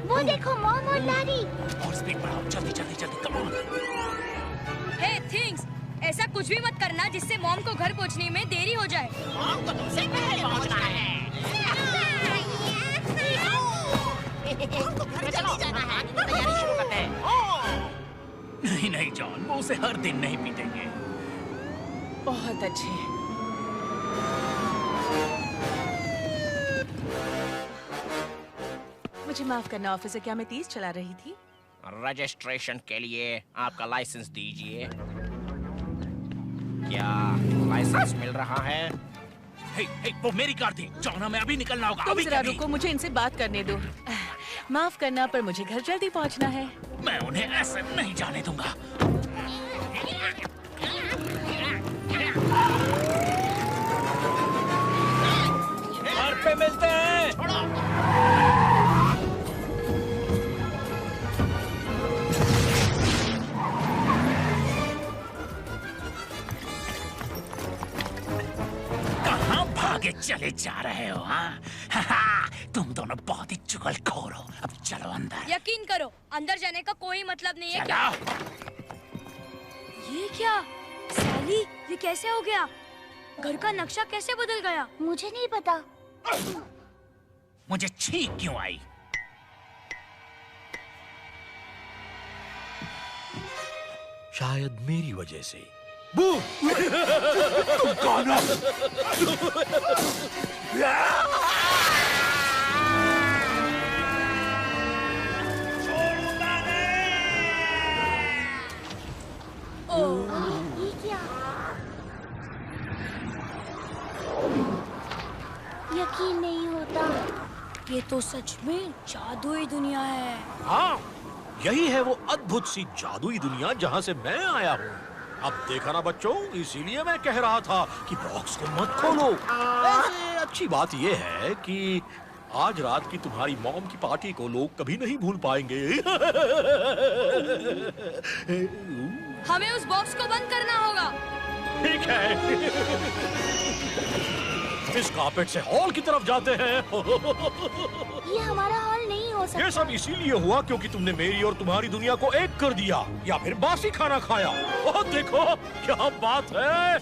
वो देखो, मॉम और लैरी। और स्पीड बढ़ाओ, जल्दी जल्दी जल्दी, कम ऑन। हे थिंग्स, ऐसा कुछ भी मत करना जिससे मॉम को घर पहुंचने में देरी हो जाए। मॉम को तुमसे पहले पहुंचना है। चलो, जाना है। तैयारी शुरू करते हैं। नहीं नहीं जॉन, वो उसे हर दिन नहीं पीटेंगे। बहुत अच्छे। मुझे माफ करना ऑफिसर, क्या मैं तेज चला रही थी? रजिस्ट्रेशन के लिए आपका लाइसेंस दीजिए। क्या लाइसेंस मिल रहा है? हे, वो मेरी कार थी। जॉन, हमें अभी निकलना होगा। तुम अभी जरा रुको, मुझे इनसे बात करने दो। माफ करना, पर मुझे घर जल्दी पहुंचना है। मैं उन्हें ऐसे नहीं जाने दूंगा। घर पे मिलते हैं। कहाँ भागे चले जा रहे हो? हाँ? तुम दोनों बहुत ही चुगलखोर हो। अब चलो अंदर। यकीन करो, अंदर जाने का कोई मतलब नहीं है। क्या? ये क्या? सैली, ये कैसे हो गया? घर का नक्शा कैसे बदल गया? मुझे नहीं पता। मुझे छींक क्यों आई? शायद मेरी वजह से। बू! तुम कौन हो? ये क्या? यकीन नहीं होता। ये तो सच में जादुई दुनिया है। हाँ, यही है वो अद्भुत सी जादुई दुनिया जहाँ से मैं आया हूँ। अब देखा ना बच्चों, इसीलिए मैं कह रहा था कि बॉक्स को मत खोलो। वैसे अच्छी बात ये है कि आज रात की तुम्हारी मॉम की पार्टी को लोग कभी नहीं भूल पाएंगे। हमें उस बॉक्स को बंद करना होगा। ठीक है। इस कारपेट से हॉल की तरफ जाते हैं। ये हमारा हॉल नहीं हो सकता। ये सब इसीलिए हुआ क्योंकि तुमने मेरी और तुम्हारी दुनिया को एक कर दिया, या फिर बासी खाना खाया। ओह देखो क्या बात है।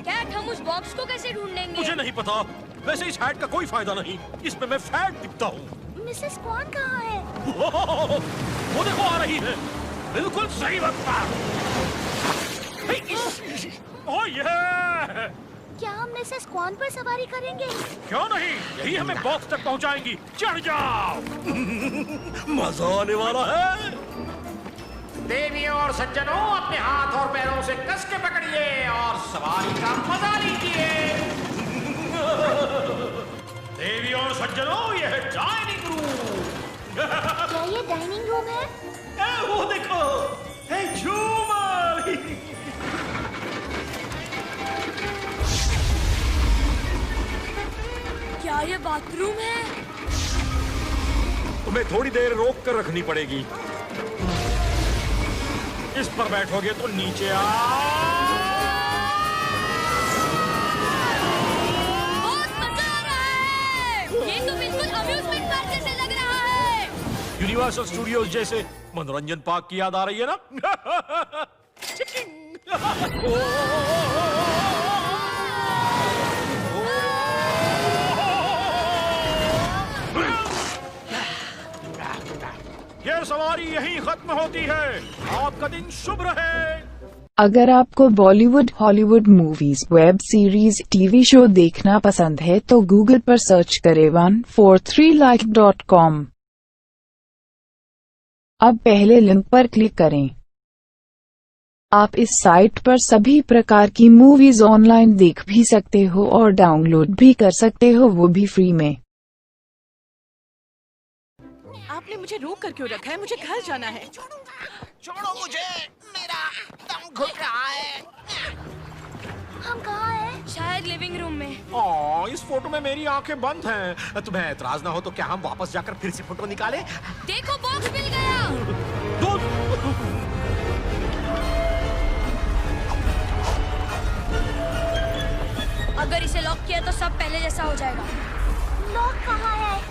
कैट, हम उस बॉक्स को कैसे ढूंढेंगे? मुझे नहीं पता। वैसे इस हैट का कोई फायदा नहीं, इसमें मैं फैट दिखता हूँ। मिसेस कौन कहाँ है? वो देखो आ रही है, बिल्कुल सही वक्त पर। ओह ये! क्या हम मिसेस कौन पर सवारी करेंगे? क्यों नहीं, यही हमें बॉक्स तक पहुंचाएंगी। चढ़ जाओ। मजा आने वाला है। देवियों और सज्जनों, अपने हाथ और पैरों से कस के पकड़िए और सवारी का मजा लीजिए। देवियों और सज्जनों, यह है डाइनिंग रूम। क्या ये डाइनिंग रूम है? वो देखो, है झूमर। क्या ये बाथरूम है? तुम्हें थोड़ी देर रोक कर रखनी पड़ेगी। इस पर बैठोगे तो नीचे बहुत मजा आ रहा है। ये तो बिल्कुल अम्यूजमेंट पार्क जैसे लग रहा है। यूनिवर्सल स्टूडियोज जैसे मनोरंजन पार्क की याद आ रही है ना? ये सवारी यहीं खत्म होती है। आपका दिन शुभ रहे। अगर आपको Bollywood, Hollywood movies, web series, TV show देखना पसंद है तो गूगल पर सर्च करें 143like.com। अब पहले लिंक पर क्लिक करें। आप इस साइट पर सभी प्रकार की मूवीज ऑनलाइन देख भी सकते हो और डाउनलोड भी कर सकते हो, वो भी फ्री में। आपने मुझे रोक कर क्यों रखा है? मुझे घर जाना है। छोड़ो मुझे, मेरा दम घुट रहा है। हम कहाँ हैं? शायद लिविंग रूम में। इस फोटो में मेरी आंखें बंद हैं। तुम्हें एतराज ना हो तो क्या हम वापस जाकर फिर से फोटो निकालें? देखो, बॉक्स मिल गया। अगर इसे लॉक किया तो सब पहले जैसा हो जाएगा। लॉक कहाँ है?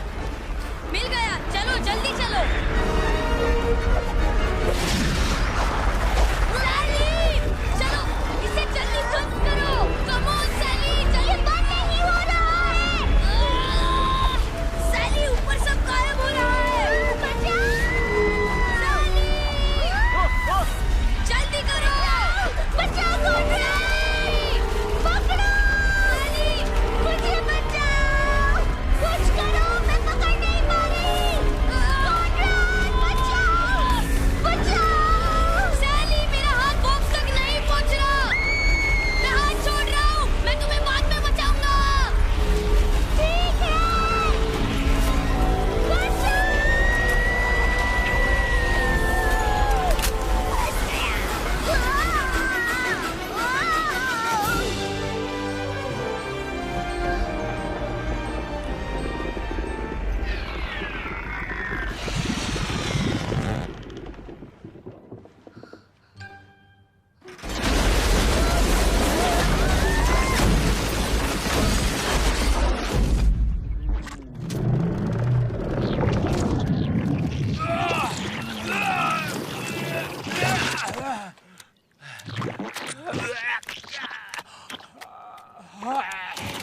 मिल गया, चलो जल्दी चलो। सैली, चलो इसे जल्दी बंद करो। कम ऑन सैली, जल्दी। बंद नहीं हो रहा है। सैली, ऊपर सब गायब हो रहा है। बचाओ सैली, जल्दी करो। बचाओ कॉन्ट्रैक्ट, पकड़ो सैली, मुझे बचाओ। कुछ करो, मैं पकड़ नहीं पा रही। कॉन्ट्रैक्ट, बचाओ, बचाओ। सैली, मेरा हाथ बॉक्स तक नहीं पहुंच रहा। मैं हाथ छोड़ रहा हूँ, मैं तुम्हें बाद में बचाऊंगा। ठीक है,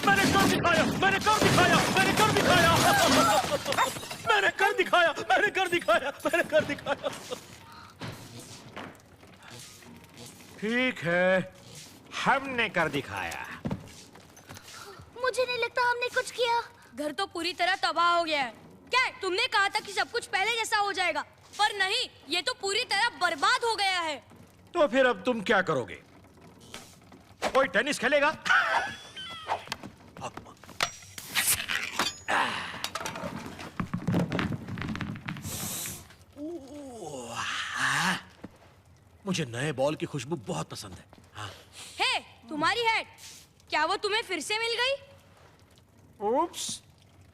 मैंने कर दिखाया, मैंने कर दिखाया, मैंने कर दिखाया, मैंने कर दिखाया, मैंने कर दिखाया, मैंने कर दिखाया। ठीक है, हमने कर दिखाया। मुझे नहीं लगता हमने कुछ किया। घर तो पूरी तरह तबाह हो गया है। क्या तुमने कहा था कि सब कुछ पहले जैसा हो जाएगा, पर नहीं, ये तो पूरी तरह बर्बाद हो गया है। तो फिर अब तुम क्या करोगे? कोई टेनिस खेलेगा? मुझे नए बॉल की खुशबू बहुत पसंद है। हाँ। हे, तुम्हारी हैट, क्या वो तुम्हें फिर से मिल गई? उप्स,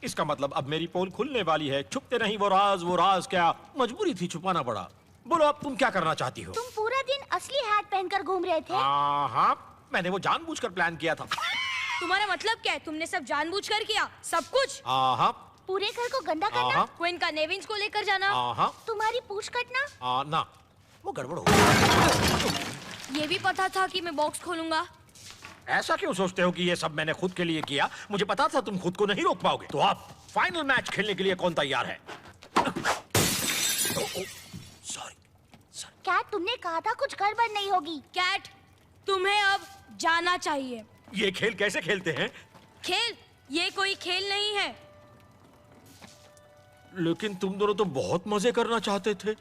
इसका मतलब अब मेरी पोल खुलने वाली है। छुपते नहीं वो राज क्या? मजबूरी थी, छुपाना पड़ा। बोलो अब तुम क्या करना चाहती हो? तुम पूरा दिन असली हैट पहनकर घूम रहे थे। हाँ, मैंने वो जानबूझकर प्लान किया था। तुम्हारा मतलब क्या है? तुमने सब जानबूझकर किया, सब कुछ? हाँ। पूरे घर को गंदा करना, क्वीन का नेविंस को लेकर जाना, तुम्हारी पूंछ कटना। ना, वो गड़बड़ हो। ये भी पता था कि मैं बॉक्स खोलूंगा। ऐसा क्यों सोचते हो कि ये सब मैंने खुद के लिए किया? मुझे पता था तुम खुद को नहीं रोक पाओगे। तो आप फाइनल मैच खेलने के लिए कौन तैयार है? कैट, तुमने कहा था कुछ गड़बड़ नहीं होगी। कैट, तुम्हें अब जाना चाहिए। ये खेल कैसे खेलते हैं? खेल? ये कोई खेल नहीं है। लेकिन तुम दोनों तो बहुत मजे करना चाहते थे।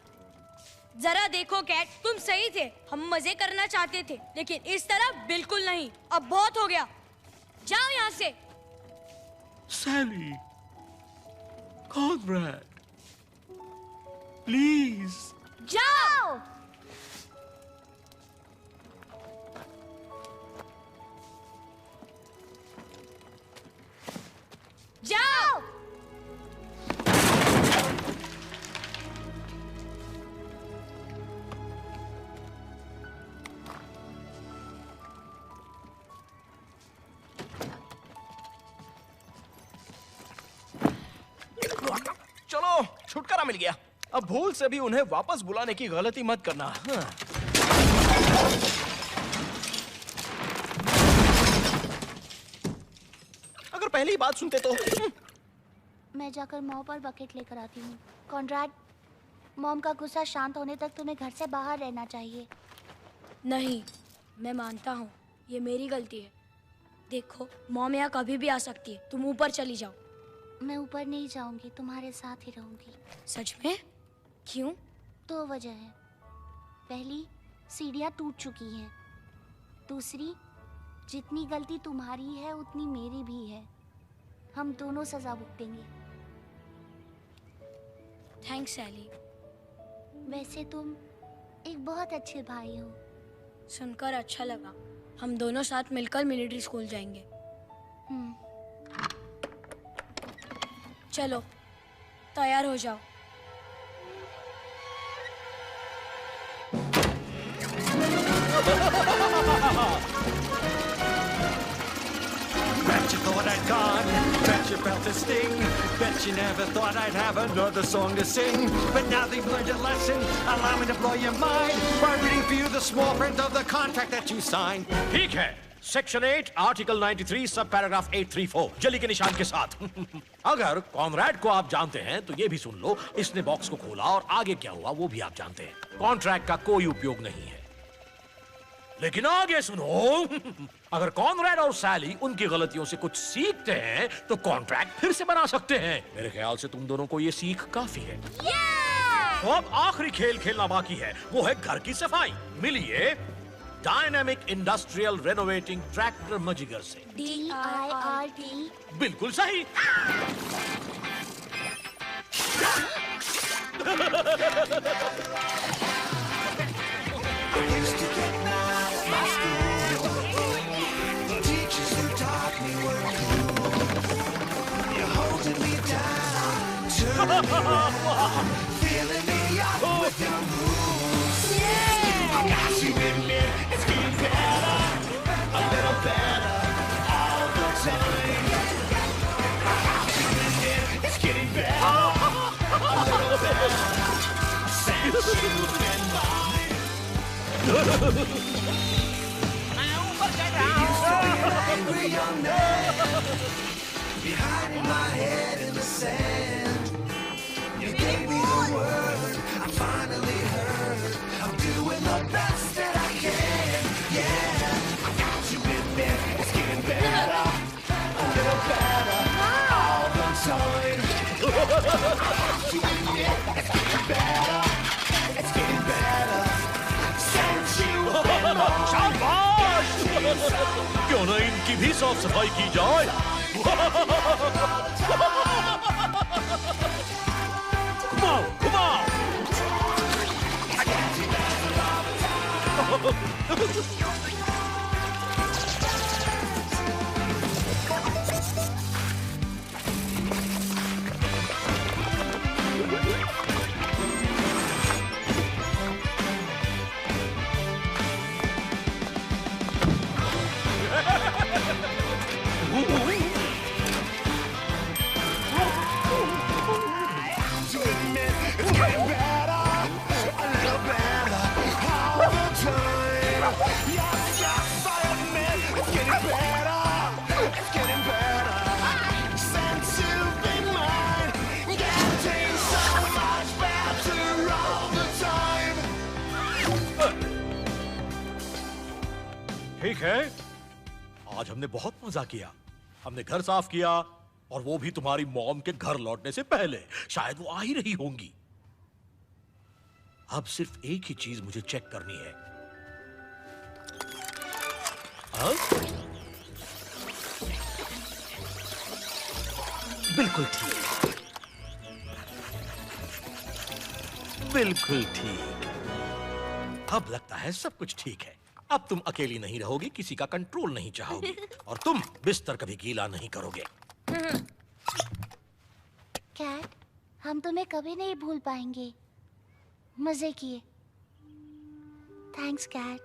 जरा देखो कैट, तुम सही थे, हम मजे करना चाहते थे, लेकिन इस तरह बिल्कुल नहीं। अब बहुत हो गया, जाओ यहाँ से। सैली, कॉनरेड, प्लीज जाओ। जाओ। चलो, छुटकारा मिल गया। अब भूल से भी उन्हें वापस बुलाने की गलती मत करना। हाँ। अगर पहली बात सुनते तो। मैं जाकर मॉम पर बकेट लेकर आती हूँ। कॉनराड, मॉम का गुस्सा शांत होने तक तुम्हें घर से बाहर रहना चाहिए। नहीं, मैं मानता हूँ ये मेरी गलती है। देखो, मॉम यहाँ कभी भी आ सकती है, तुम ऊपर चली जाओ। मैं ऊपर नहीं जाऊंगी, तुम्हारे साथ ही रहूंगी। सच में? क्यों? 2 वजह है। पहली, सीढ़ियाँ टूट चुकी हैं। दूसरी, जितनी गलती तुम्हारी है उतनी मेरी भी है। हम दोनों सजा भुगतेंगे। थैंक्स सैली। वैसे तुम एक बहुत अच्छे भाई हो। सुनकर अच्छा लगा। हम दोनों साथ मिलकर मिलिट्री स्कूल जाएंगे। चलो, तैयार हो जाओ। Bet you thought I'd gone, bet you felt the sting, bet you never thought I'd have another song to sing. But now they've learned a lesson, allow me to blow your mind by reading for you the small print of the contract that you signed. ठीक है, section 8, article 93, सब paragraph 834, जली के निशान के साथ। अगर Conrad को आप जानते हैं तो ये भी सुन लो, इसने बॉक्स को खोला और आगे क्या हुआ वो भी आप जानते हैं। कॉन्ट्रैक्ट का कोई उपयोग नहीं है। लेकिन आगे सुनो, अगर कॉनरैड और सैली उनकी गलतियों से कुछ सीखते हैं तो कॉन्ट्रैक्ट फिर से बना सकते हैं। मेरे ख्याल से तुम दोनों को ये सीख काफी है। तो अब आखिरी खेल खेलना बाकी है, वो है घर की सफाई। मिलिए डायनामिक इंडस्ट्रियल रेनोवेटिंग ट्रैक्टर मजिगर से। DIRT। बिल्कुल सही। Feeling me up with your moves. I got you in me. It's getting better, a little better all the time. I got you in me. It's getting better, a little better since you've been mine. You used to be an angry young man, behind my head in the sand. You gave me the word, I finally heard. I'm doing the best that I can. शाबाश! क्यों ना इनकी भी साफ सफाई की जाए? घुमाओ, घुमाओ! ठीक है, आज हमने बहुत मजा किया। हमने घर साफ किया और वो भी तुम्हारी मॉम के घर लौटने से पहले। शायद वो आ ही रही होंगी। अब सिर्फ एक ही चीज मुझे चेक करनी है। हाँ? बिल्कुल ठीक, बिल्कुल ठीक। अब लगता है सब कुछ ठीक है। अब तुम अकेली नहीं रहोगी, किसी का कंट्रोल नहीं चाहोगी और तुम बिस्तर कभी गीला नहीं करोगे। कैट, हम तुम्हें कभी नहीं भूल पाएंगे। मजे किए। Thanks Kat.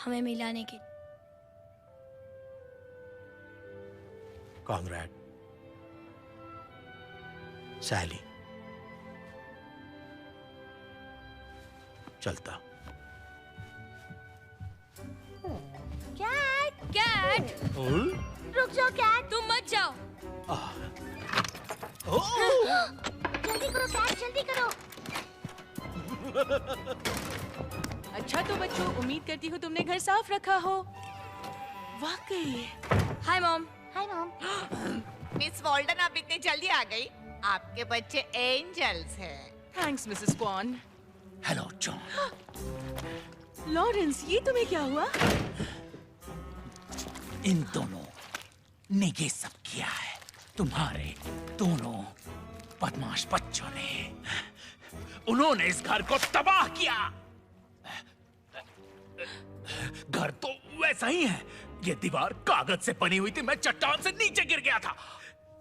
हमें मिलाने के। कॉनरैड, सैली, चलता। कैट, कैट, रुक जाओ कैट। तुम मत जाओ। जल्दी करो कैट, जल्दी करो। अच्छा तो बच्चों, उम्मीद करती हूँ तुमने घर साफ रखा हो। वाकई। Hi mom. Hi mom. Miss Walden आप इतनी जल्दी आ गई? आपके बच्चे एंजल्स हैं। Thanks Mrs Kwan. Hello John. Lawrence, ये तुम्हें क्या हुआ? इन दोनों ने ये सब किया है। तुम्हारे दोनों बदमाश बच्चों ने। उन्होंने इस घर को तबाह किया। घर तो वैसा ही है। ये दीवार कागज से बनी हुई थी। मैं चट्टान से नीचे गिर गया था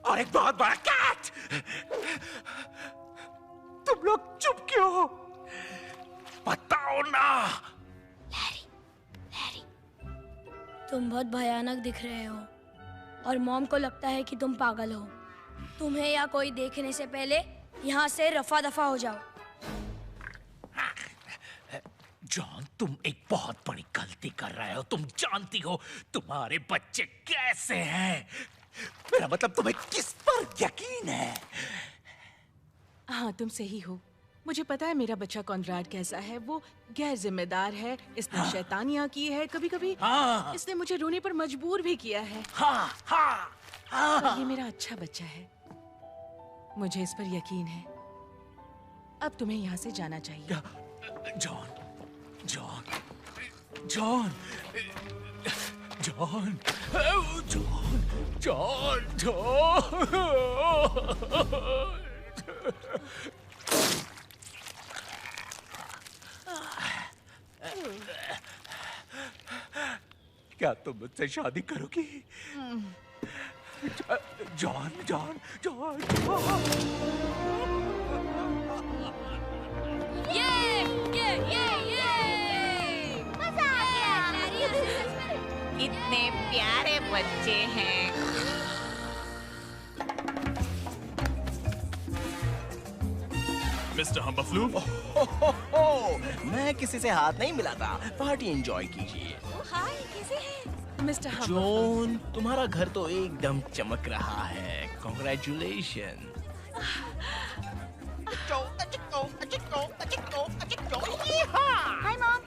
और एक बहुत बड़ा कैट। तुम लोग चुप क्यों हो? बताओ ना। लैरी, तुम बहुत भयानक दिख रहे हो और मॉम को लगता है कि तुम पागल हो। तुम्हें या कोई देखने से पहले यहाँ से रफा दफा हो जाओ। जॉन, तुम एक बहुत बड़ी गलती कर रहे हो। तुम जानती हो तुम्हारे बच्चे कैसे हैं। मेरा मतलब तुम्हें किस पर यकीन है? हाँ, तुम सही हो। मुझे पता है मेरा बच्चा कॉनराड कैसा है। वो गैर जिम्मेदार है। इसने शैतानियाँ की है। कभी-कभी इसने मुझे रोने पर मजबूर भी किया है। पर ये मेरा अच्छा बच्चा है। मुझे इस पर यकीन है। अब तुम्हें यहाँ से जाना चाहिए। John, John, John, John, John, John, John. क्या तुम मुझसे शादी करोगी? John, John, John, John. मजा आ गया। इतने प्यारे बच्चे हैं। मिस्टर हम्बफ्लू, मैं किसी से हाथ नहीं मिलाता। पार्टी एंजॉय कीजिए। हाय, कैसे हैं? मिस्टर हम्बफ्लू। जॉन, तुम्हारा घर तो एकदम चमक रहा है। कॉन्ग्रेचुलेशन। Hi mom.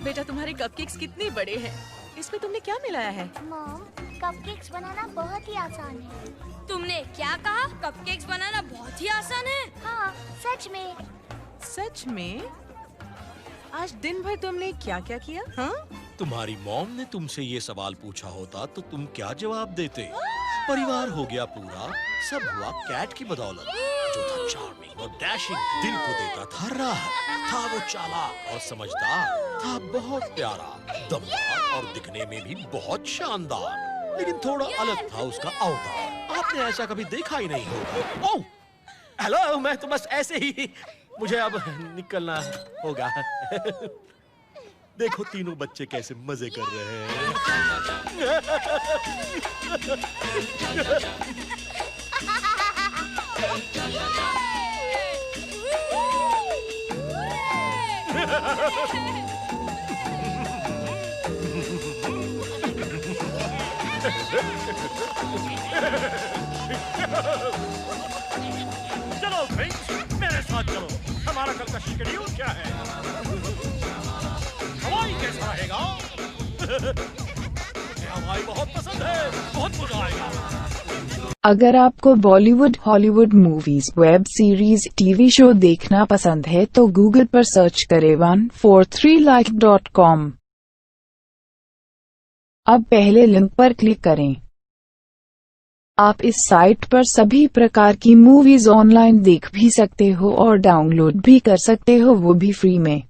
बेटा, तुम्हारे कपकेक्स कितने बड़े हैं। इसमें तुमने क्या मिलाया है? मॉम, कपकेक्स बनाना बहुत ही आसान है। तुमने क्या कहा? कपकेक्स बनाना बहुत ही आसान है? हाँ, सच में। सच में? आज दिन भर तुमने क्या क्या किया? हाँ? तुम्हारी मॉम ने तुमसे ये सवाल पूछा होता तो तुम क्या जवाब देते? परिवार हो गया पूरा, सब हुआ कैट की बदौलत, जो था चार्मिंग और डैशिंग, दिल को देता था राहत, था वो चालाक और समझदार, था बहुत प्यारा, दमदार और दिखने में भी बहुत शानदार, लेकिन थोड़ा अलग था उसका अवतार। आपने ऐसा कभी देखा ही नहीं होगा। ओह, हेलो, मैं तो बस ऐसे ही, मुझे अब निकलना होगा। देखो तीनों बच्चे कैसे मजे कर रहे हैं। चलो फ्रेंड्स, मेरे साथ चलो। हमारा कल का शेड्यूल क्या है? हवाई कैसा रहेगा? मुझे हवाई बहुत पसंद है, बहुत मजा आएगा। अगर आपको Bollywood, Hollywood movies, web series, TV show देखना पसंद है तो गूगल पर सर्च करें 143like.com। अब पहले लिंक पर क्लिक करें। आप इस साइट पर सभी प्रकार की मूवीज ऑनलाइन देख भी सकते हो और डाउनलोड भी कर सकते हो, वो भी फ्री में।